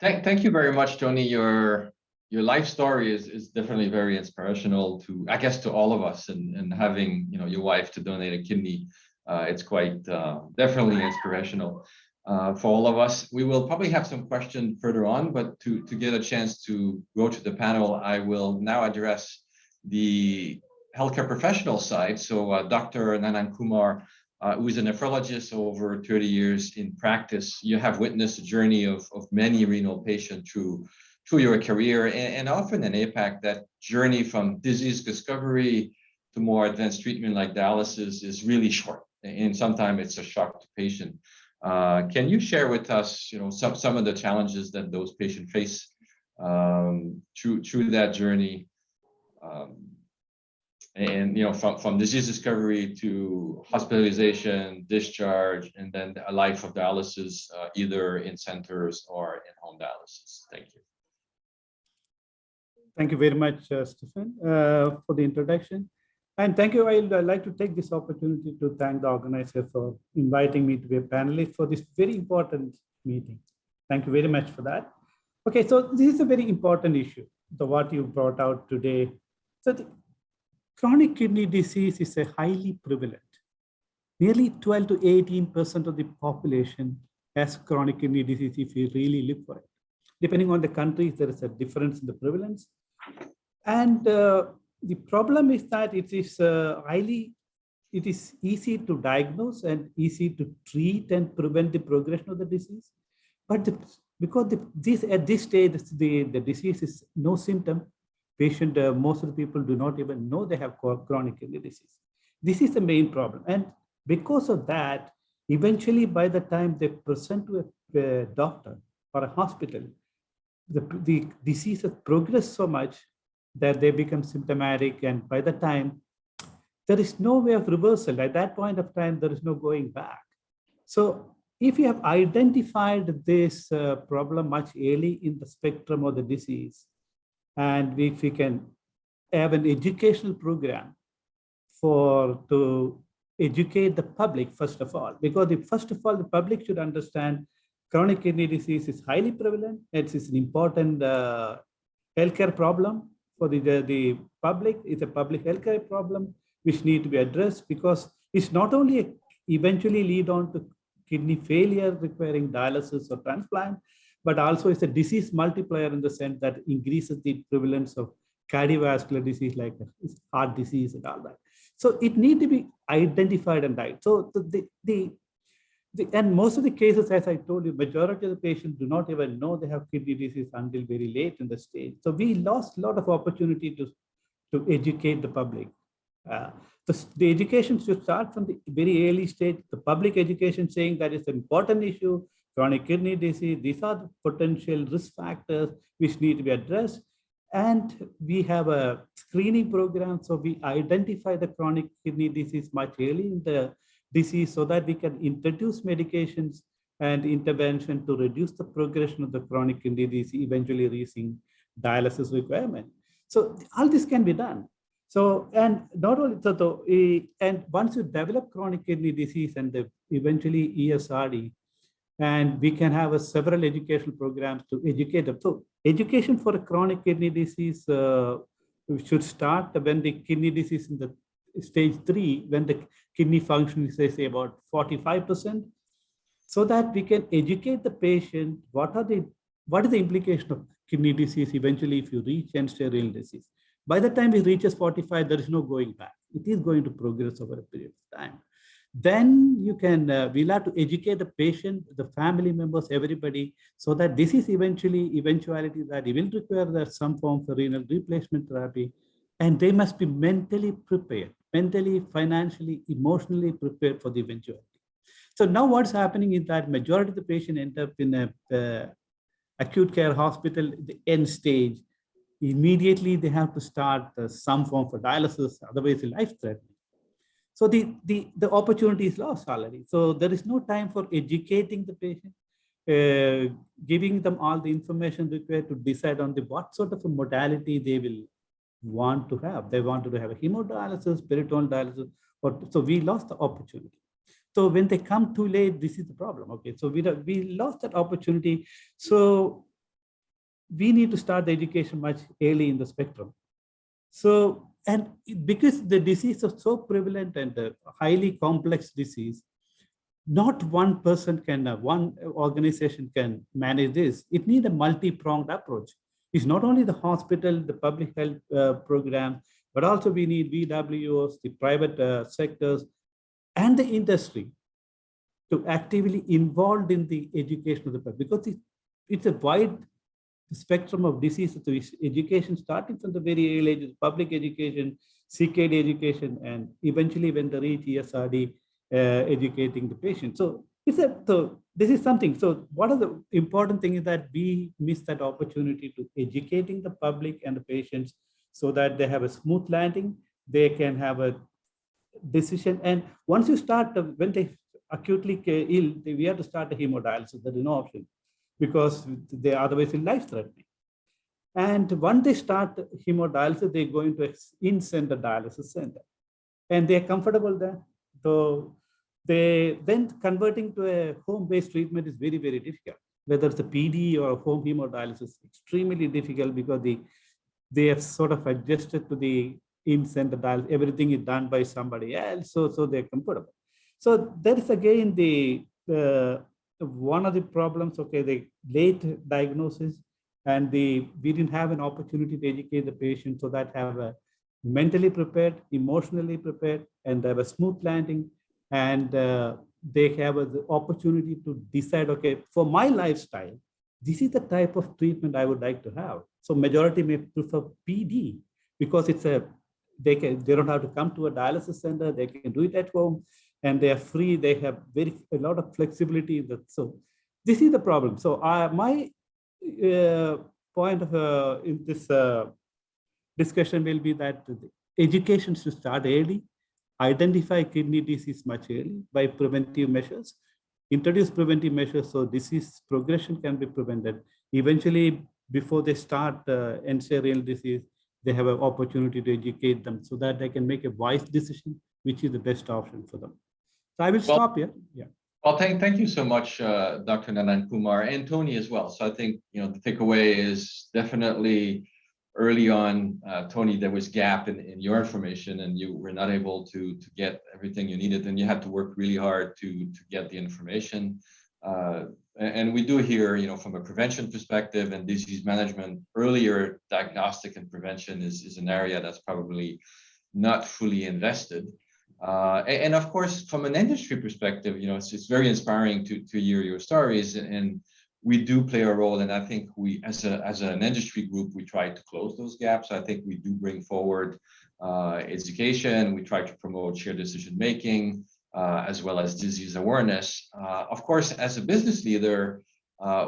Thank you very much, Tony. Your life story is definitely very inspirational to, I guess, to all of us, and having your wife to donate a kidney, it's quite definitely inspirational for all of us. We will probably have some questions further on, but to get a chance to go to the panel, I will now address the healthcare professional side. So Dr. Nanan Kumar, who is a nephrologist over 30 years in practice, you have witnessed the journey of many renal patients through your career, and often in APAC, that journey from disease discovery to more advanced treatment like dialysis is really short, and sometimes it's a shock to patient. Can you share with us, some of the challenges that those patients face through that journey? And from disease discovery to hospitalization, discharge, and then a life of dialysis, either in centers or in home dialysis. Thank you. Thank you very much, Stephen, for the introduction. And thank you. I'd like to take this opportunity to thank the organizer for inviting me to be a panelist for this very important meeting. Thank you very much for that. Okay, so this is a very important issue, what you brought out today. So the chronic kidney disease is a highly prevalent. Nearly 12 to 18% of the population has chronic kidney disease if you really look for it. Depending on the countries, there is a difference in the prevalence. And the problem is that it is easy to diagnose and easy to treat and prevent the progression of the disease. But because at this stage, the disease is no symptom, most of the people do not even know they have chronic kidney disease. This is the main problem. And because of that, eventually by the time they present to a doctor or a hospital, the disease has progressed so much that they become symptomatic. And by the time, there is no way of reversal. At that point of time, there is no going back. So if you have identified this problem much early in the spectrum of the disease, and if we can have an educational program to educate the public, first of all, because first of all, the public should understand chronic kidney disease is highly prevalent. It's an important healthcare problem for the public. It's a public healthcare problem which need to be addressed, because it's not only eventually lead on to kidney failure requiring dialysis or transplant, but also it's a disease multiplier in the sense that increases the prevalence of cardiovascular disease like heart disease and all that. So it needs to be identified and died. So and most of the cases, as I told you, majority of the patients do not even know they have kidney disease until very late in the stage. So we lost a lot of opportunity to educate the public. The education should start from the very early stage, the public education saying that it's an important issue, chronic kidney disease, these are the potential risk factors which need to be addressed. And we have a screening program, so we identify the chronic kidney disease much early in the disease so that we can introduce medications and intervention to reduce the progression of the chronic kidney disease, eventually reaching dialysis requirement. So all this can be done. So, and not only, and once you develop chronic kidney disease and eventually ESRD, and we can have several educational programs to educate them. So education for a chronic kidney disease should start when the kidney disease in the stage 3, when the kidney function is, say, about 45%, so that we can educate the patient what is the implication of kidney disease eventually if you reach end-stage renal disease. By the time it reaches 45, there is no going back. It is going to progress over a period of time. then you can, we'll have to educate the patient, the family members, everybody, so that this is eventuality that he will require some form of renal replacement therapy. And they must be mentally prepared, mentally, financially, emotionally prepared for the eventuality. So now what's happening is that majority of the patient end up in a acute care hospital, the end stage. Immediately they have to start some form of dialysis, otherwise life-threatening. So the opportunity is lost already. So there is no time for educating the patient, giving them all the information required to decide on what sort of a modality they will want to have. They want to have a hemodialysis, peritoneal dialysis, so we lost the opportunity. So when they come too late, this is the problem. Okay, so we lost that opportunity. So we need to start the education much early in the spectrum. So, and because the disease is so prevalent and a highly complex disease, not one person can, one organization can manage this. It needs a multi-pronged approach. It's not only the hospital, the public health program, but also we need VWOs, the private sectors, and the industry to actively involved in the education of the public, because it's a wide spectrum of diseases. So education starting from the very early ages, public education, CKD education, and eventually when they reach ESRD, educating the patient. So this is something. So one of the important thing is that we miss that opportunity to educating the public and the patients so that they have a smooth landing, they can have a decision. And once you start, when they acutely ill, we have to start a hemodialysis. There is no option because they are otherwise life-threatening. And once they start hemodialysis, they go into an in-center dialysis center, and they're comfortable there. So they then converting to a home-based treatment is very, very difficult. Whether it's a PD or a home hemodialysis, extremely difficult because they have sort of adjusted to the in-center dialysis. Everything is done by somebody else, so they're comfortable. So there is again the one of the problems. Okay, the late diagnosis, and we didn't have an opportunity to educate the patient so that have a mentally prepared, emotionally prepared, and have a smooth landing, and they have the opportunity to decide, okay, for my lifestyle, this is the type of treatment I would like to have. So majority may prefer PD because it's they don't have to come to a dialysis center, they can do it at home, and they are free, they have a lot of flexibility. So this is the problem. So my point of in this discussion will be that education should start early, identify kidney disease much early by preventive measures, introduce preventive measures so disease progression can be prevented. Eventually, before they start end-stage renal disease, they have an opportunity to educate them so that they can make a wise decision, which is the best option for them. So I will stop here. Yeah. Well, thank you so much, Dr. Nanan Kumar, and Tony as well. So I think, the takeaway is definitely early on, Tony, there was gap in your information and you were not able to get everything you needed, and you had to work really hard to get the information. And we do here, from a prevention perspective and disease management, earlier diagnostic and prevention is an area that's probably not fully invested. And of course, from an industry perspective, it's very inspiring to hear your stories, and we do play a role. And I think we, as an industry group, we try to close those gaps. I think we do bring forward education. We try to promote shared decision making, as well as disease awareness. Of course, as a business leader,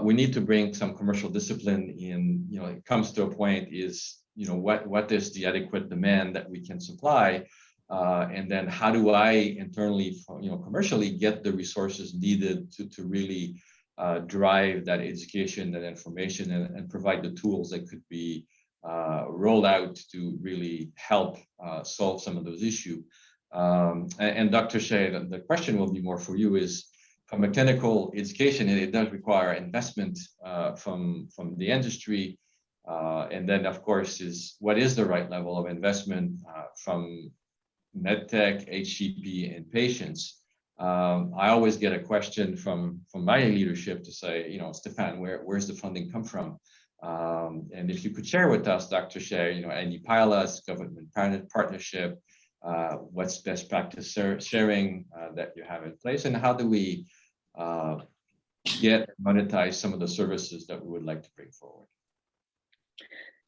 we need to bring some commercial discipline in. It comes to a point is, what is the adequate demand that we can supply? And then how do I internally, commercially get the resources needed to really drive that education, that information, and provide the tools that could be rolled out to really help solve some of those issues. And Dr. Shea, the question will be more for you is, from a clinical education, it does require investment from the industry. And then, of course, what is the right level of investment from MedTech, HCP, and patients? I always get a question from my leadership to say, Stefan, where's the funding come from? And if you could share with us, Dr. Shea, any pilots, government partnership, what's best practice sharing that you have in place, and how do we get monetize some of the services that we would like to bring forward?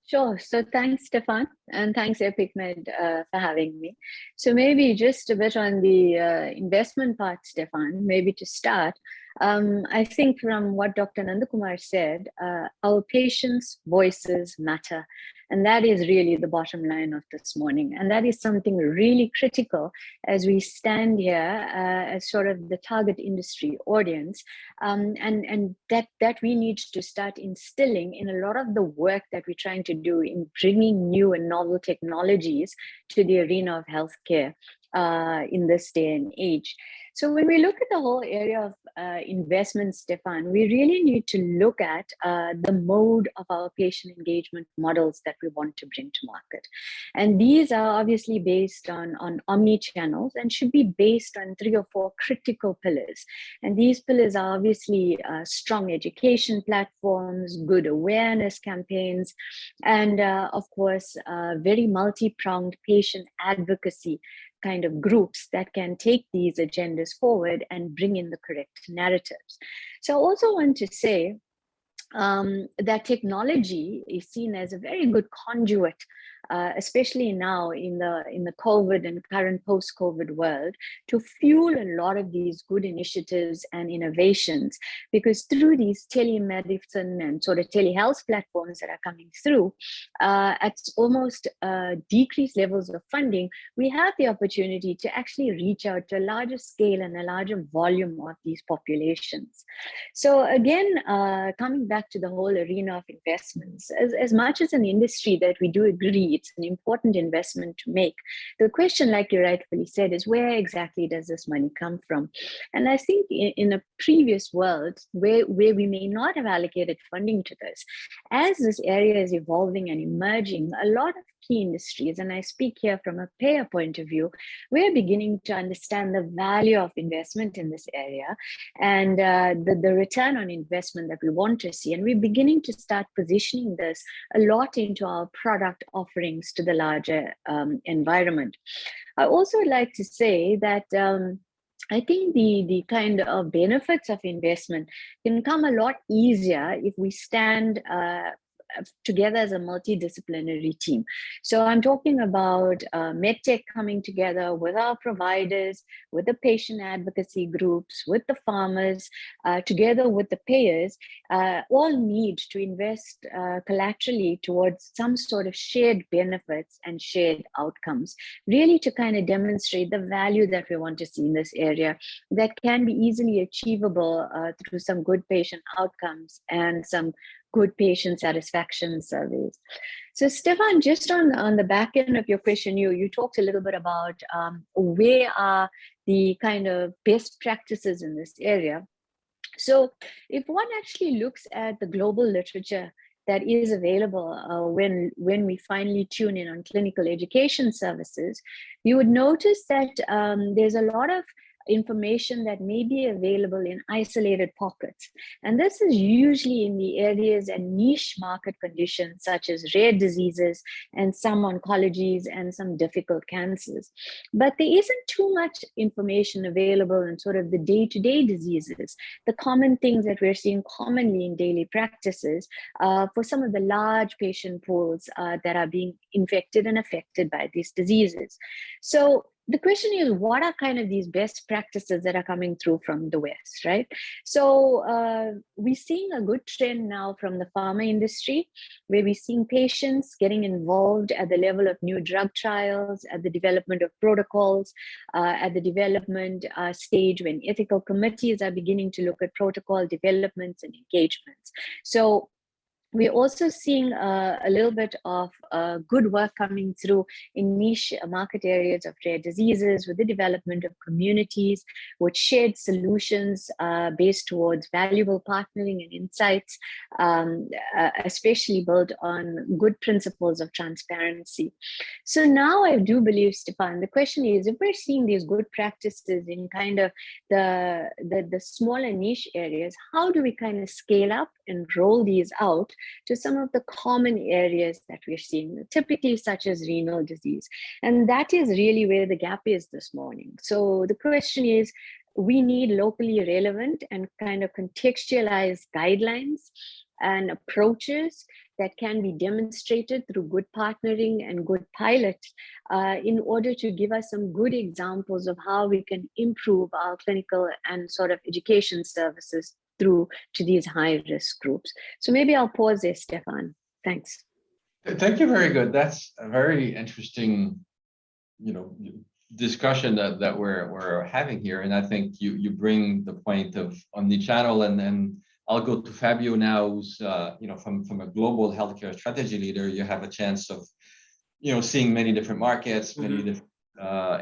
Sure. So thanks, Stefan, and thanks, APAC Med, for having me. So maybe just a bit on the investment part, Stefan, maybe to start. I think from what Dr. Nandakumar said, our patients' voices matter. And that is really the bottom line of this morning. And that is something really critical as we stand here as sort of the target industry audience. And that we need to start instilling in a lot of the work that we're trying to do in bringing new and novel technologies to the arena of healthcare in this day and age. So when we look at the whole area of investment, Stefan, we really need to look at the mode of our patient engagement models that we want to bring to market. And these are obviously based on omni-channels and should be based on 3 or 4 critical pillars. And these pillars are obviously strong education platforms, good awareness campaigns, and of course, very multi-pronged patient advocacy kind of groups that can take these agendas forward and bring in the correct narratives. So I also want to say that technology is seen as a very good conduit, especially now in the COVID and current post-COVID world, to fuel a lot of these good initiatives and innovations. Because through these telemedicine and sort of telehealth platforms that are coming through, at almost decreased levels of funding, we have the opportunity to actually reach out to a larger scale and a larger volume of these populations. So again, coming back to the whole arena of investments, as much as an industry that we do agree it's an important investment to make, the question, like you rightfully said, is where exactly does this money come from? And I think in a previous world where we may not have allocated funding to this, as this area is evolving and emerging, a lot of key industries, and I speak here from a payer point of view, we're beginning to understand the value of investment in this area and the return on investment that we want to see. And we're beginning to start positioning this a lot into our product offerings to the larger environment. I also would like to say that I think the kind of benefits of investment can come a lot easier if we stand together as a multidisciplinary team. So I'm talking about MedTech coming together with our providers, with the patient advocacy groups, with the farmers, together with the payers, all need to invest collaterally towards some sort of shared benefits and shared outcomes, really to kind of demonstrate the value that we want to see in this area that can be easily achievable through some good patient outcomes and some good patient satisfaction surveys. So Stefan, just on the back end of your question, you talked a little bit about where are the kind of best practices in this area. So if one actually looks at the global literature that is available when we finally tune in on clinical education services, you would notice that there's a lot of information that may be available in isolated pockets. And this is usually in the areas and niche market conditions such as rare diseases and some oncologies and some difficult cancers. But there isn't too much information available in sort of the day-to-day diseases, the common things that we're seeing commonly in daily practices for some of the large patient pools that are being infected and affected by these diseases. So the question is, what are kind of these best practices that are coming through from the West, right? So we're seeing a good trend now from the pharma industry, where we're seeing patients getting involved at the level of new drug trials, at the development of protocols, at the development stage when ethical committees are beginning to look at protocol developments and engagements. So we're also seeing a little bit of good work coming through in niche market areas of rare diseases with the development of communities with shared solutions based towards valuable partnering and insights, especially built on good principles of transparency. So now I do believe, Stefan, the question is, if we're seeing these good practices in kind of the smaller niche areas, how do we kind of scale up and roll these out to some of the common areas that we're seeing, typically such as renal disease. And that is really where the gap is this morning. So the question is, we need locally relevant and kind of contextualized guidelines and approaches that can be demonstrated through good partnering and good pilots in order to give us some good examples of how we can improve our clinical and sort of education services through to these high-risk groups. So maybe I'll pause there, Stefan. Thanks. Thank you. Very good. That's a very interesting, discussion that we're having here. And I think you bring the point of omnichannel, and then I'll go to Fabio now, who's from a global healthcare strategy leader. You have a chance of seeing many different markets, many different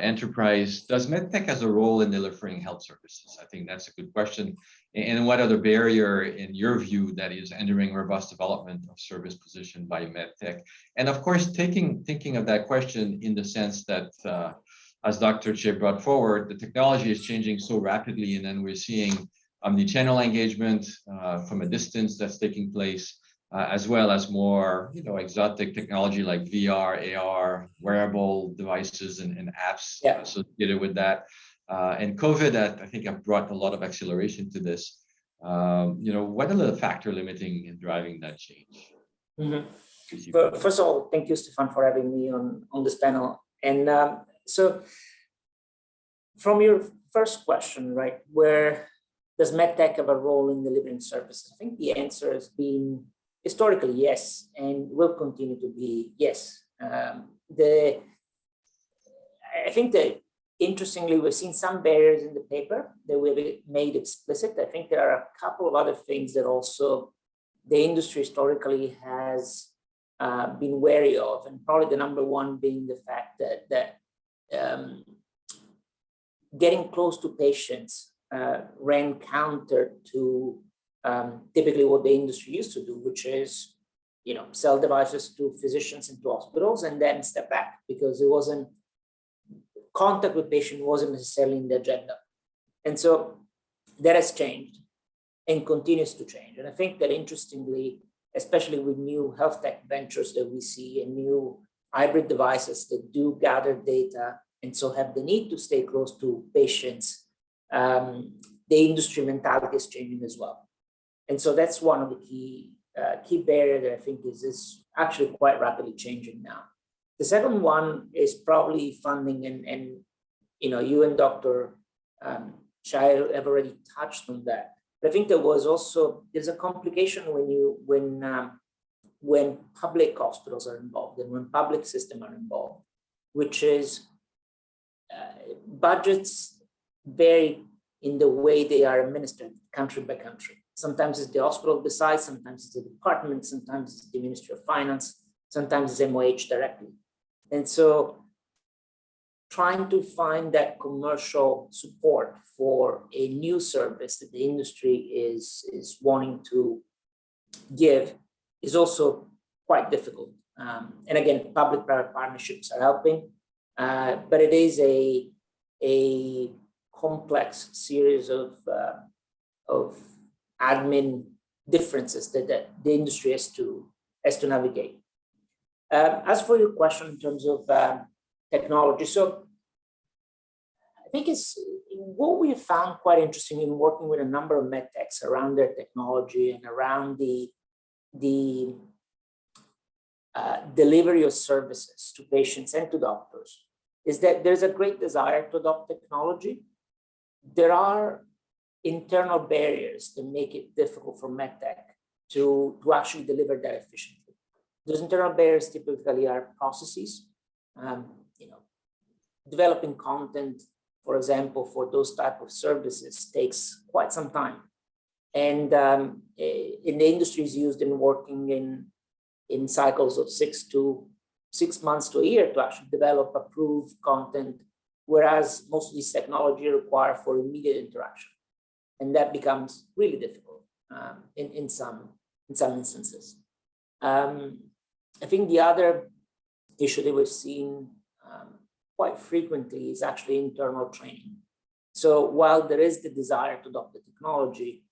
enterprise. Does MedTech has a role in delivering health services? I think that's a good question. And what other barrier, in your view, that is hindering robust development of service position by MedTech? And of course, thinking of that question in the sense that, as Dr. Che brought forward, the technology is changing so rapidly, and then we're seeing omnichannel engagement from a distance that's taking place, as well as more exotic technology like VR, AR, wearable devices and apps associated with that. And COVID, I think, have brought a lot of acceleration to this. What are the factors limiting and driving that change? But first of all, thank you, Stefan, for having me on this panel. And so from your first question, right, where does MedTech have a role in delivering services? I think the answer has been historically yes, and will continue to be yes. I think that interestingly, we've seen some barriers in the paper that we've made explicit. I think there are a couple of other things that also the industry historically has been wary of, and probably the number one being the fact that getting close to patients ran counter to typically what the industry used to do, which is, sell devices to physicians and to hospitals and then step back, because it wasn't, contact with patient wasn't necessarily in the agenda. And so that has changed and continues to change. And I think that interestingly, especially with new health tech ventures that we see and new hybrid devices that do gather data and so have the need to stay close to patients, the industry mentality is changing as well. And so that's one of the key barrier that I think is actually quite rapidly changing now. The second one is probably funding, and you and Dr. Shai have already touched on that. But I think there's a complication when public hospitals are involved and when public systems are involved, which is budgets vary in the way they are administered country by country. Sometimes it's the hospital decides, sometimes it's the department, sometimes it's the Ministry of Finance, sometimes it's MOH directly. And so trying to find that commercial support for a new service that the industry is wanting to give is also quite difficult. And again, public-private partnerships are helping, but it is a complex series of admin differences that the industry has to navigate. As for your question in terms of technology, so I think it's what we have found quite interesting in working with a number of medtechs around their technology and around the delivery of services to patients and to doctors is that there's a great desire to adopt technology. There are internal barriers that make it difficult for medtech to actually deliver that efficiently. Those internal barriers typically are processes. Developing content, for example, for those type of services takes quite some time. And in the industry is used in working in cycles of 6 months to a year to actually develop approved content, whereas most of these technology require for immediate interaction. And that becomes really difficult in some instances. I think the other issue that we've seen quite frequently is actually internal training. So while there is the desire to adopt the technology,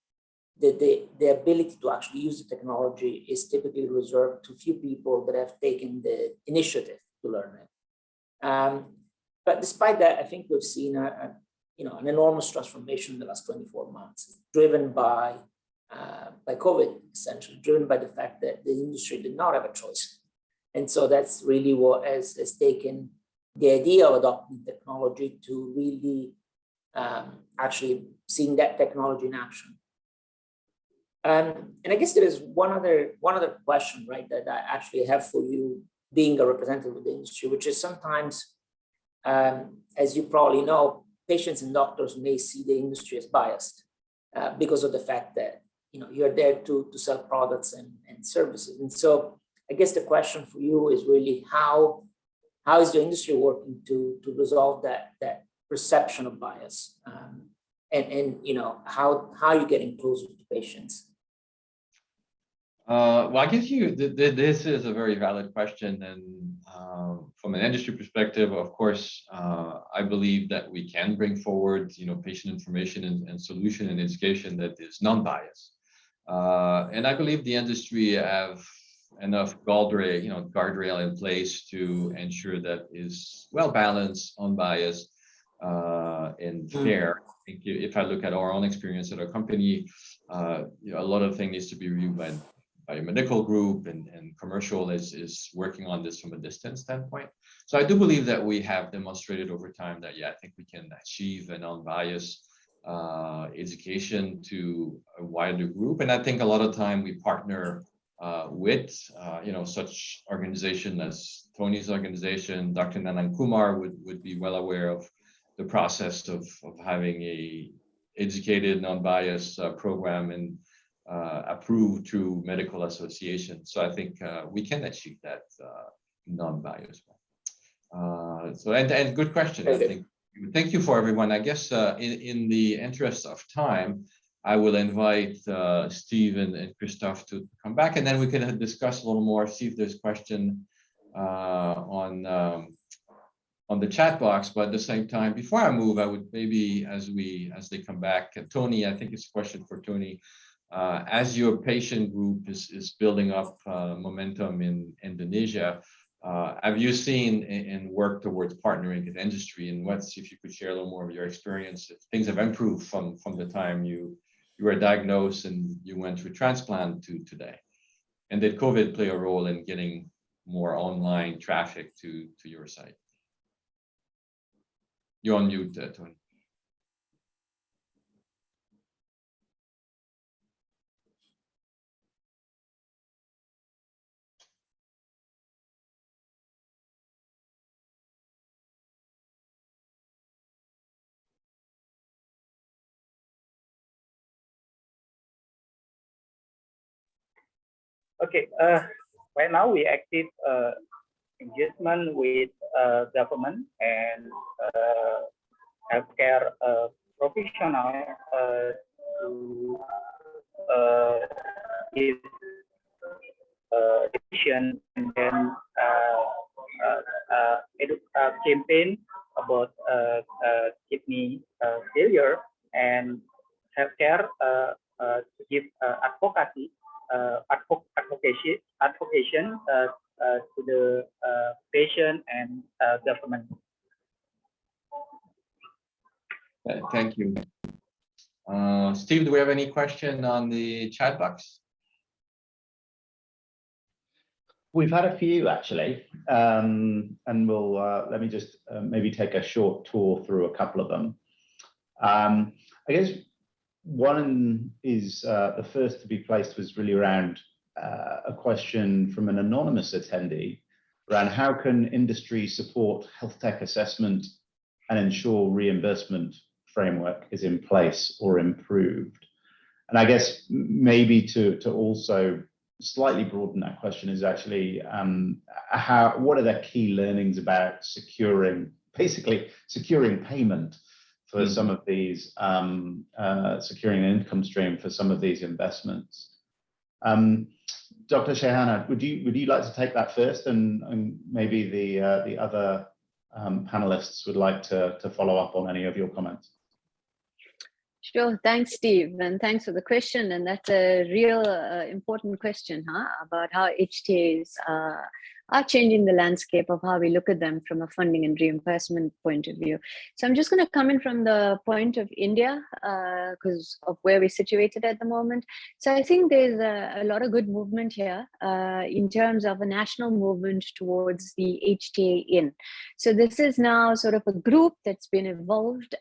the ability to actually use the technology is typically reserved to few people that have taken the initiative to learn it. But despite that, I think we've seen an enormous transformation in the last 24 months, driven by COVID, essentially, driven by the fact that the industry did not have a choice. And so that's really what has taken the idea of adopting technology to really actually seeing that technology in action. And I guess there is one other question, right, that I actually have for you, being a representative of the industry, which is sometimes, as you probably know, patients and doctors may see the industry as biased because of the fact that you're there to sell products and services. And so I guess the question for you is really how is the industry working to resolve that perception of bias, and how are you getting closer to patients? Well, I guess this is a very valid question, and from an industry perspective, of course, I believe that we can bring forward, patient information and solution and education that is non-biased, and I believe the industry have enough guardrail in place to ensure that is well balanced, unbiased, and fair. I think if I look at our own experience at our company, a lot of things needs to be reviewed by a medical group, and commercial is working on this from a distance standpoint. So I do believe that we have demonstrated over time that, I think we can achieve an unbiased education to a wider group. And I think a lot of time we partner with, such organization as Tony's organization. Dr. Nanan Kumar would be well aware of the process of having a educated, non-biased program and approved through medical association. So I think we can achieve that non-biased one. And good question. I think. Thank you for everyone. I guess in the interest of time, I will invite Steve and Christophe to come back, and then we can discuss a little more, see if there's question on the chat box. But at the same time, before I move, I would maybe, as they come back, Tony, I think it's a question for Tony. As your patient group is building up momentum in Indonesia, have you seen and worked towards partnering with industry? And if you could share a little more of your experience, if things have improved from the time you were diagnosed and you went through transplant to today? And did COVID play a role in getting more online traffic to your site? You're on mute, Tony. Okay, right now we active engagement with government and healthcare professional to give education and then campaign about kidney failure and healthcare to give advocation to the patient and government. Thank you. Steve, do we have any question on the chat box? We've had a few actually, and we'll let me just maybe take a short tour through a couple of them. I guess one is the first to be placed was really around a question from an anonymous attendee around how can industry support health tech assessment and ensure reimbursement framework is in place or improved. And I guess maybe to also slightly broaden that question is actually what are the key learnings about securing payment for some of these, securing an income stream for some of these investments. Dr. Shehana, would you like to take that first, and maybe the other panelists would like to follow up on any of your comments? Sure. Thanks, Steve. And thanks for the question. And that's a real important question, about how HTAs are changing the landscape of how we look at them from a funding and reimbursement point of view. So I'm just going to come in from the point of India because of where we're situated at the moment. So I think there's a lot of good movement here in terms of a national movement towards the HTA in. So this is now sort of a group that's been evolved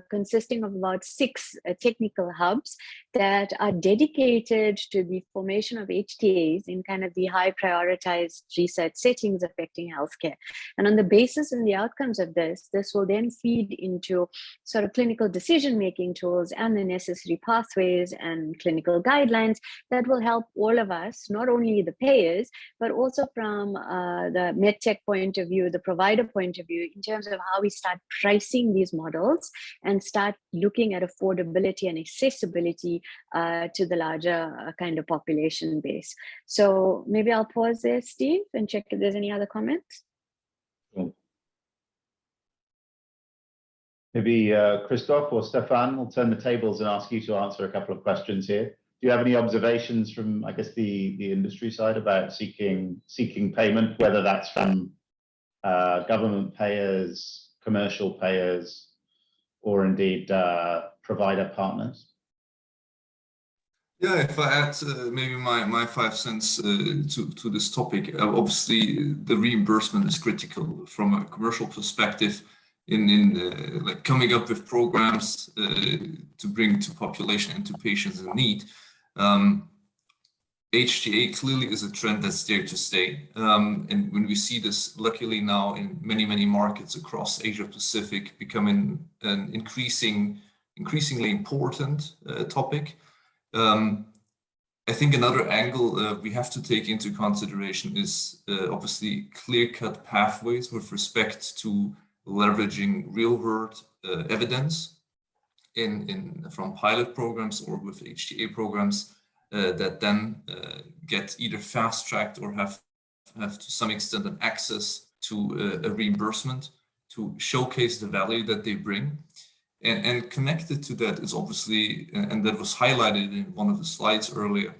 consisting of about 6 technical hubs that are dedicated to the formation of HTAs in kind of the high prioritized research settings affecting healthcare. And on the basis and the outcomes of this will then feed into sort of clinical decision-making tools and the necessary pathways and clinical guidelines that will help all of us, not only the payers, but also from the MedTech point of view, the provider point of view, in terms of how we start pricing these models and start looking at affordability and accessibility to the larger kind of population base. So maybe I'll pause there, Steve, and check if there's any other comments. Maybe Christoph or Stefan, we'll turn the tables and ask you to answer a couple of questions here. Do you have any observations from, I guess, the industry side about seeking payment, whether that's from government payers, commercial payers, or indeed provider partners? Yeah, if I add maybe my 5 cents to this topic, obviously the reimbursement is critical from a commercial perspective in like coming up with programs to bring to population and to patients in need. HTA clearly is a trend that's there to stay. And when we see this, luckily now in many markets across Asia Pacific, becoming an increasingly important topic. I think another angle we have to take into consideration is obviously clear-cut pathways with respect to leveraging real-world evidence from pilot programs or with HTA programs that then get either fast-tracked or have to some extent an access to a reimbursement to showcase the value that they bring. And connected to that is obviously, and that was highlighted in one of the slides earlier,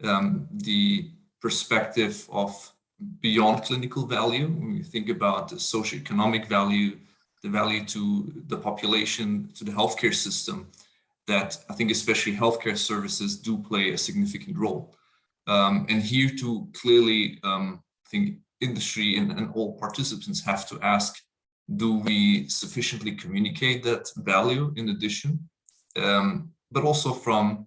the perspective of beyond clinical value. When we think about the socioeconomic value, the value to the population, to the healthcare system, that I think especially healthcare services do play a significant role. And here too, clearly, I think industry and all participants have to ask, do we sufficiently communicate that value in addition? But also from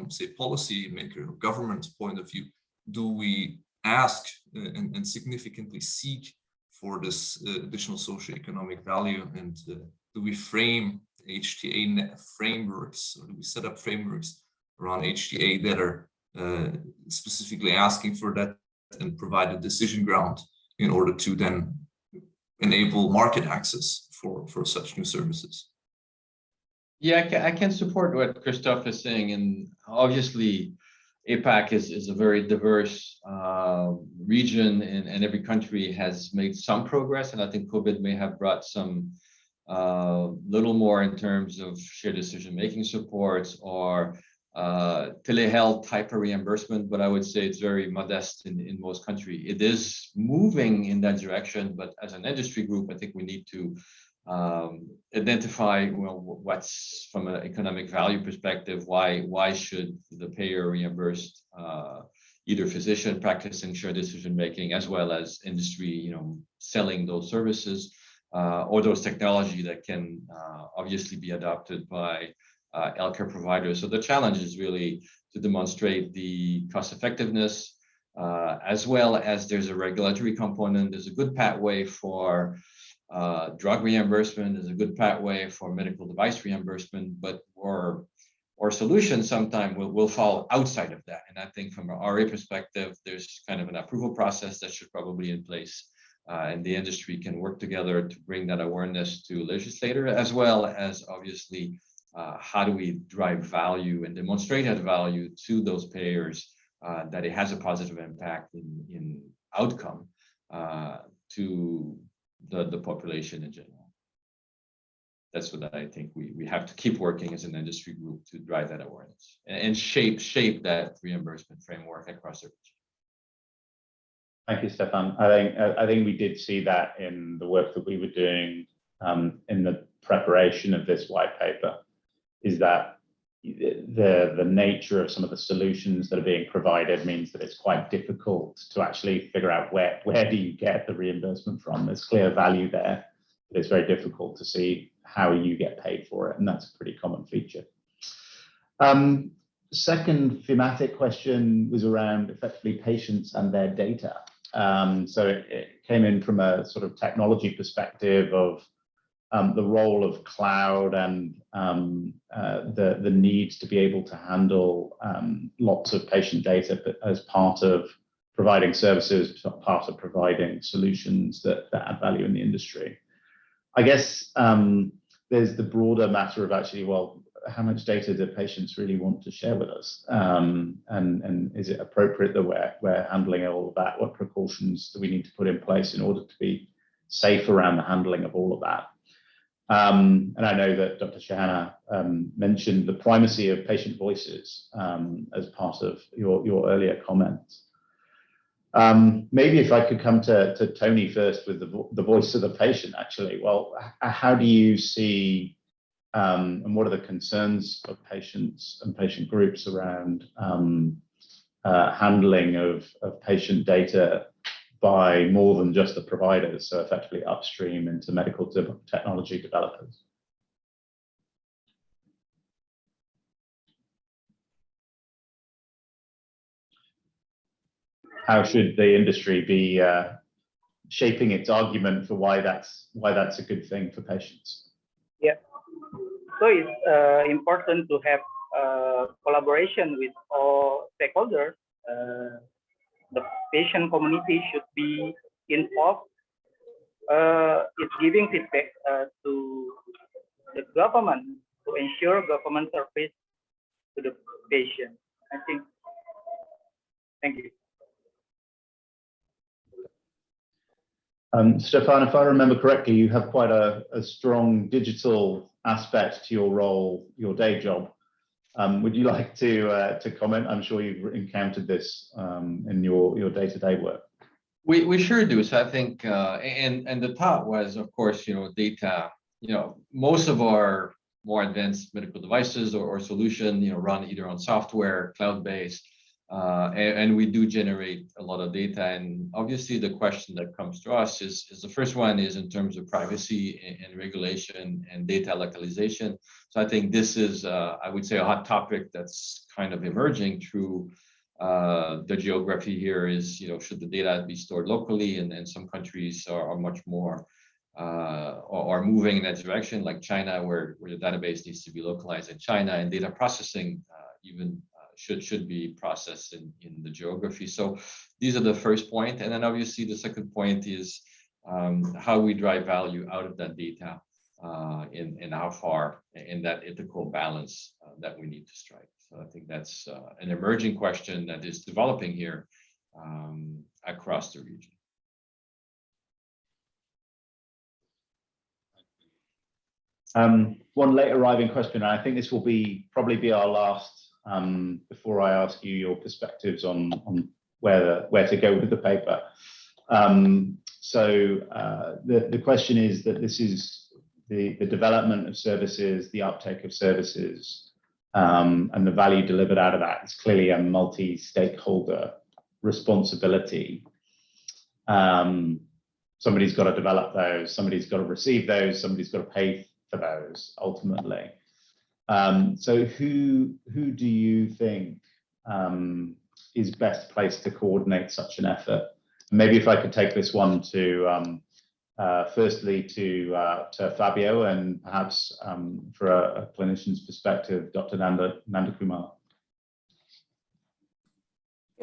say policymaker or government's point of view, do we ask and significantly seek for this additional socioeconomic value, and do we frame HTA frameworks, or do we set up frameworks around HTA that are specifically asking for that and provide a decision ground in order to then enable market access for such new services? Yeah, I can support what Christoph is saying, and obviously APAC is a very diverse region, and every country has made some progress, and I think COVID may have brought some little more in terms of shared decision-making supports or telehealth type of reimbursement, but I would say it's very modest in most countries. It is moving in that direction, but as an industry group, I think we need to identify what's from an economic value perspective, why should the payer reimburse either physician practicing shared decision-making as well as industry, selling those services or those technology that can obviously be adopted by healthcare providers. So the challenge is really to demonstrate the cost effectiveness, as well as there's a regulatory component. There's a good pathway for drug reimbursement, there's a good pathway for medical device reimbursement, but our solution sometime will fall outside of that. And I think from an RA perspective, there's kind of an approval process that should probably be in place. And the industry can work together to bring that awareness to legislators, as well as obviously how do we drive value and demonstrate that value to those payers, that it has a positive impact in outcome to the population in general. that's what I think we have to keep working as an industry group to drive that awareness and shape that reimbursement framework across the region. Thank you, Stefan. I think we did see that in the work that we were doing in the preparation of this white paper, is that the nature of some of the solutions that are being provided means that it's quite difficult to actually figure out where do you get the reimbursement from. There's clear value there, but it's very difficult to see how you get paid for it, and that's a pretty common feature. Second thematic question was around effectively patients and their data. So it came in from a sort of technology perspective of the role of cloud and the need to be able to handle lots of patient data as part of providing services, part of providing solutions that add value in the industry. I guess there's the broader matter of actually, well, how much data do patients really want to share with us? And is it appropriate that we're handling all of that? What precautions do we need to put in place in order to be safe around the handling of all of that? And I know that Dr. Shahana mentioned the primacy of patient voices as part of your earlier comments. Maybe if I could come to Tony first with the voice of the patient, actually. Well, how do you see and what are the concerns of patients and patient groups around handling of patient data by more than just the providers, so effectively upstream into medical technology developers? How should the industry be shaping its argument for why that's a good thing for patients? Yeah, so it's important to have collaboration with all stakeholders. The patient community should be involved. It's giving feedback to the government to ensure government service to the patient. I think. Thank you. Stefan, if I remember correctly, you have quite a strong digital aspect to your role, your day job. Would you like to comment? I'm sure you've encountered this in your day-to-day work. We sure do. So I think, and the thought was, of course, data. Most of our more advanced medical devices or solution, run either on software, cloud-based, and we do generate a lot of data. And obviously, the question that comes to us is the first one is in terms of privacy and regulation and data localization. So I think this is, I would say, a hot topic that's kind of emerging through the geography here is, should the data be stored locally? And some countries are much more are moving in that direction, like China, where the database needs to be localized in China, and data processing even should be processed in the geography. So these are the first point. And then obviously the second point is how we drive value out of that data and how far in that ethical balance that we need to strike. So I think that's an emerging question that is developing here across the region. One late arriving question, and I think this will probably be our last before I ask you your perspectives on where to go with the paper. So the question is that this is the development of services, the uptake of services, and the value delivered out of that is clearly a multi-stakeholder responsibility. Somebody's got to develop those, somebody's got to receive those, somebody's got to pay for those ultimately. So who do you think is best placed to coordinate such an effort? Maybe if I could take this one to firstly to Fabio, and perhaps for a clinician's perspective, Dr. Nandakumar.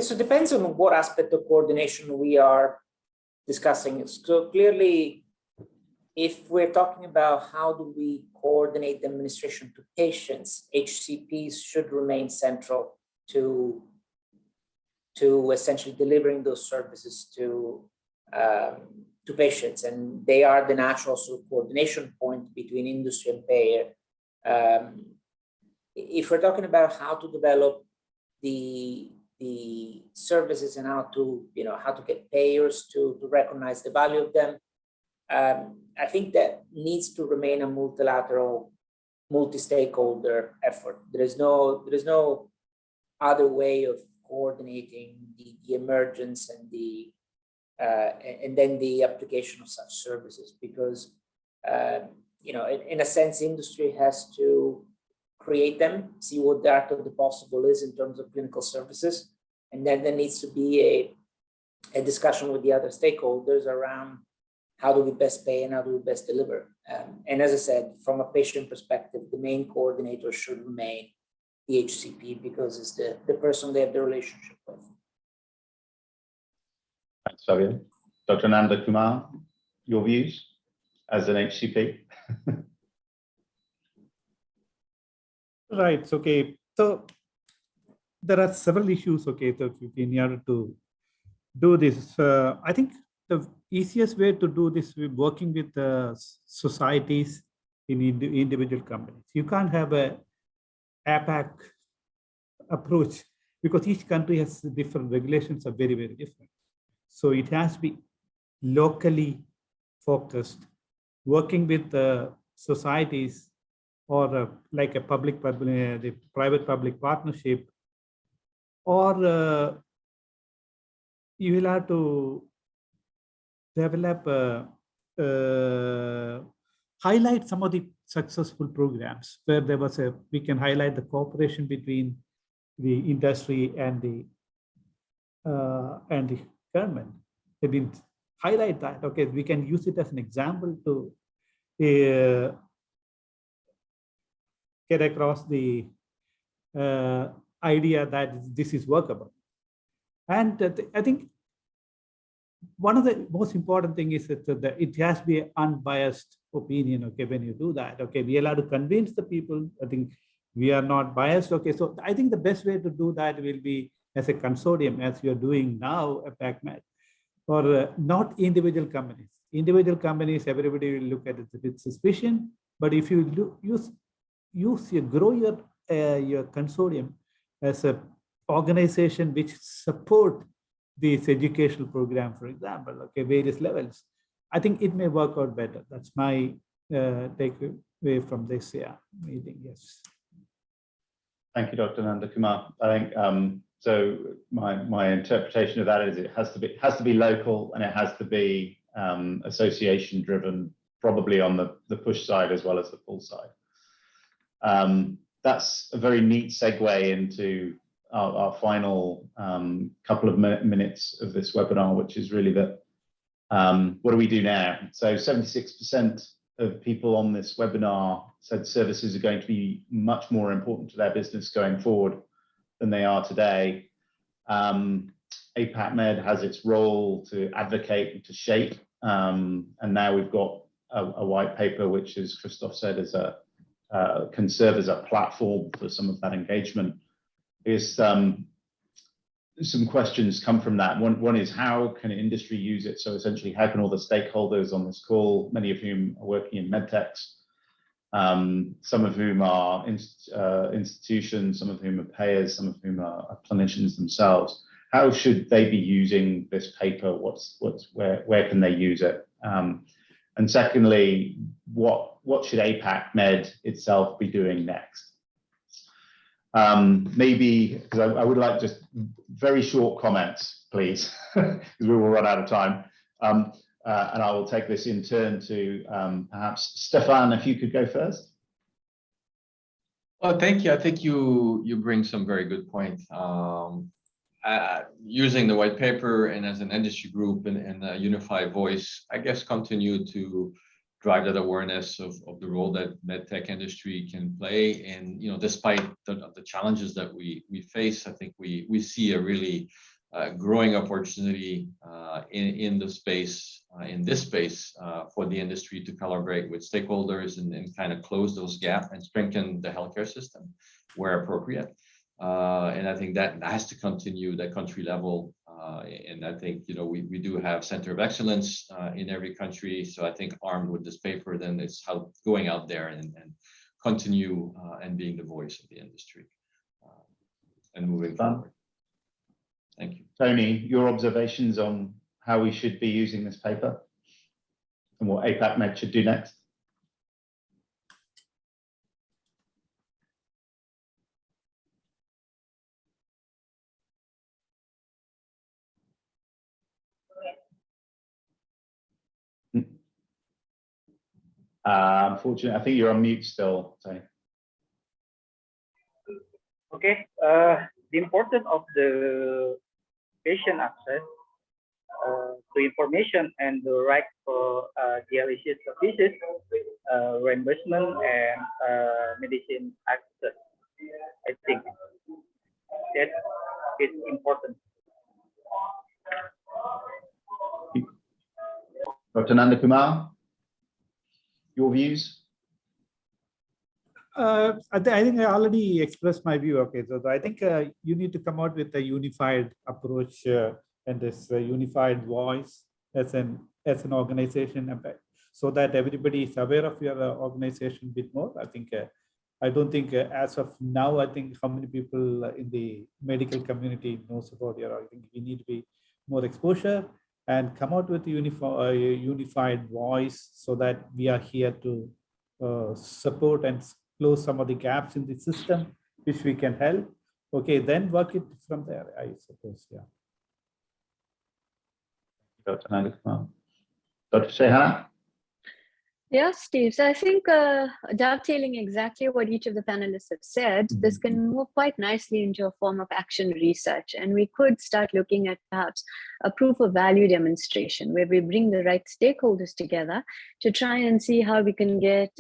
So it depends on what aspect of coordination we are discussing. So clearly, if we're talking about how do we coordinate the administration to patients, HCPs should remain central to essentially delivering those services to patients, and they are the natural sort of coordination point between industry and payer. If we're talking about how to develop the services and how to get payers to recognize the value of them, I think that needs to remain a multilateral, multi-stakeholder effort. There is no other way of coordinating the emergence and then the application of such services, because in a sense, industry has to create them, see what the art of the possible is in terms of clinical services, and then there needs to be a discussion with the other stakeholders around how do we best pay and how do we best deliver. And as I said, from a patient perspective, the main coordinator should remain the HCP, because it's the person they have the relationship with. Thanks, Fabio. Dr. Nanda Kumar, your views as an HCP? Right. Okay. So there are several issues. Okay. So in order to do this, I think the easiest way to do this is working with societies in individual companies. You can't have a APAC approach because each country has different regulations, are very, very different. So it has to be locally focused, working with societies, or like a the private-public partnership, or you will have to develop, highlight some of the successful programs where we can highlight the cooperation between the industry and the government. I mean, highlight that. Okay, we can use it as an example to get across the idea that this is workable. And I think one of the most important thing is that it has to be an unbiased opinion. Okay, when you do that, okay, we are allowed to convince the people. I think we are not biased. Okay, so I think the best way to do that will be as a consortium, as you're doing now at APAC, or not individual companies. Individual companies, everybody will look at it with suspicion. But if you grow your consortium as an organization which support this educational program, for example, okay, various levels, I think it may work out better. That's my takeaway from this meeting. Yes. Thank you, Dr. Nanda Kumar. I think so. My interpretation of that is it has to be local, and it has to be association driven, probably on the push side as well as the pull side. That's a very neat segue into our final couple of minutes of this webinar, which is really that what do we do now? So 76% of people on this webinar said services are going to be much more important to their business going forward than they are today. APAC Med has its role to advocate and to shape, and now we've got a white paper, which, as Christoph said, can serve as a platform for some of that engagement. Some questions come from that. One is, how can industry use it? So essentially, how can all the stakeholders on this call, many of whom are working in medtechs, some of whom are institutions, some of whom are payers, some of whom are clinicians themselves, how should they be using this paper? Where can they use it? And secondly, what should APAC Med itself be doing next? Maybe, because I would like just very short comments, please, because we will run out of time. And I will take this in turn to perhaps Stefan, if you could go first. Well, thank you. I think you bring some very good points. Using the white paper and as an industry group and a unified voice, I guess continue to drive that awareness of the role that medtech industry can play. And despite the challenges that we face, I think we see a really growing opportunity in this space for the industry to collaborate with stakeholders and kind of close those gaps and strengthen the healthcare system where appropriate. And I think that has to continue at country level. And I think, we do have center of excellence in every country. So I think armed with this paper, then it's how going out there and continue and being the voice of the industry and moving forward. Thank you. Tony, your observations on how we should be using this paper and what APAC Med should do next? Unfortunately, I think you're on mute still, Tony. Okay, the importance of the patient access to information and the right for dialysis services, reimbursement, and medicine access. I think that is important. Dr. Nanda Kumar, your views? I think I already expressed my view. Okay, so I think you need to come out with a unified approach and this unified voice as an organization, so that everybody is aware of your organization a bit more. I think I don't think as of now, I think how many people in the medical community knows about your. I think we need to be more exposure and come out with a unified voice, so that we are here to support and close some of the gaps in the system, which we can help. Okay, then work it from there, I suppose. Yeah. Dr. Nanda Kumar. Dr. Shehana? Yeah, Steve. So I think dovetailing exactly what each of the panelists have said, this can move quite nicely into a form of action research. And we could start looking at perhaps a proof of value demonstration where we bring the right stakeholders together to try and see how we can get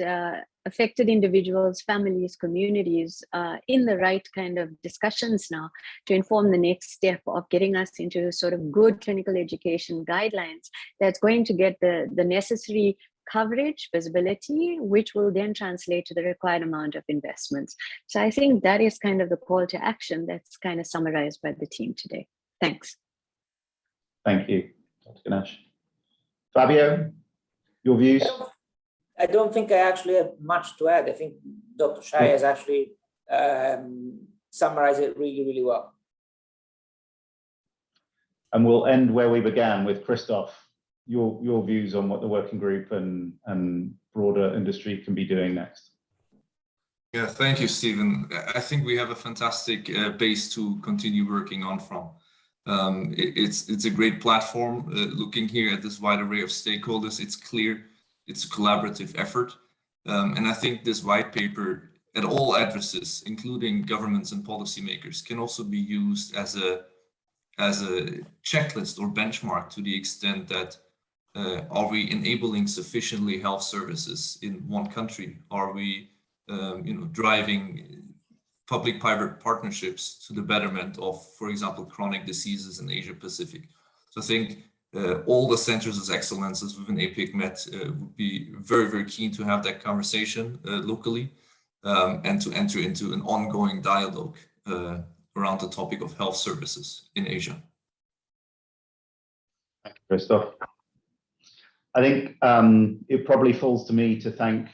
affected individuals, families, communities in the right kind of discussions now to inform the next step of getting us into sort of good clinical education guidelines that's going to get the necessary coverage, visibility, which will then translate to the required amount of investments. So I think that is kind of the call to action that's kind of summarized by the team today. Thanks. Thank you, Dr. Ganesh. Fabio, your views? I don't think I actually have much to add. I think Dr. Shai has actually summarized it really, really well. And we'll end where we began with Christoph. Your views on what the working group and broader industry can be doing next. Yeah, thank you, Stephen. I think we have a fantastic base to continue working on from. It's a great platform. Looking here at this wide array of stakeholders, it's clear it's a collaborative effort. And I think this white paper at all addresses, including governments and policymakers, can also be used as a checklist or benchmark to the extent that are we enabling sufficiently health services in one country? Are we driving public-private partnerships to the betterment of, for example, chronic diseases in Asia Pacific? So I think all the centers of excellence within APAC Med would be very, very keen to have that conversation locally and to enter into an ongoing dialogue around the topic of health services in Asia. Thank you, Christoph. I think it probably falls to me to thank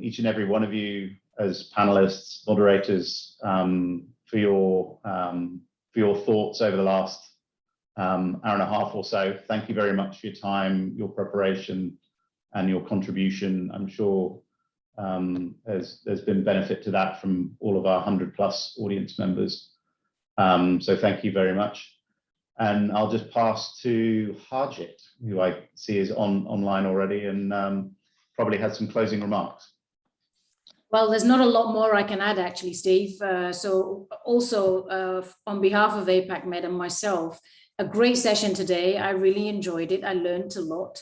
each and every one of you as panelists, moderators, for your thoughts over the last hour and a half or so. Thank you very much for your time, your preparation, and your contribution. I'm sure there's been benefit to that from all of our 100+ audience members. So thank you very much. And I'll just pass to Harjit, who I see is online already and probably has some closing remarks. Well, there's not a lot more I can add, actually, Steve. So also on behalf of APAC Med and myself, a great session today. I really enjoyed it. I learned a lot.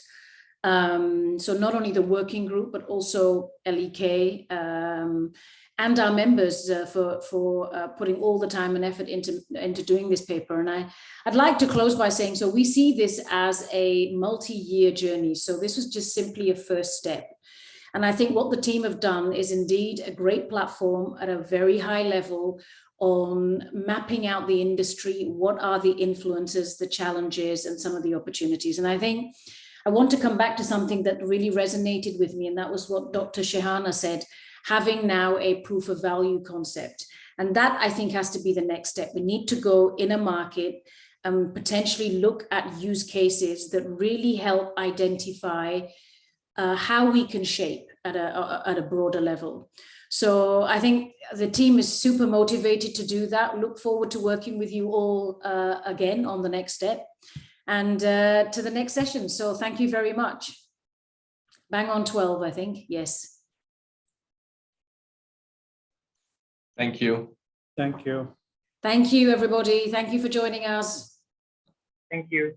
So not only the working group, but also LEK and our members for putting all the time and effort into doing this paper. And I'd like to close by saying, so we see this as a multi-year journey. So this was just simply a first step. And I think what the team have done is indeed a great platform at a very high level on mapping out the industry, what are the influences, the challenges, and some of the opportunities. And I think I want to come back to something that really resonated with me, and that was what Dr. Shehana said, having now a proof of value concept. And that, I think, has to be the next step. We need to go in a market and potentially look at use cases that really help identify how we can shape at a broader level. So I think the team is super motivated to do that. Look forward to working with you all again on the next step and to the next session. So thank you very much. Bang on 12, I think. Yes. Thank you. Thank you. Thank you, everybody. Thank you for joining us. Thank you.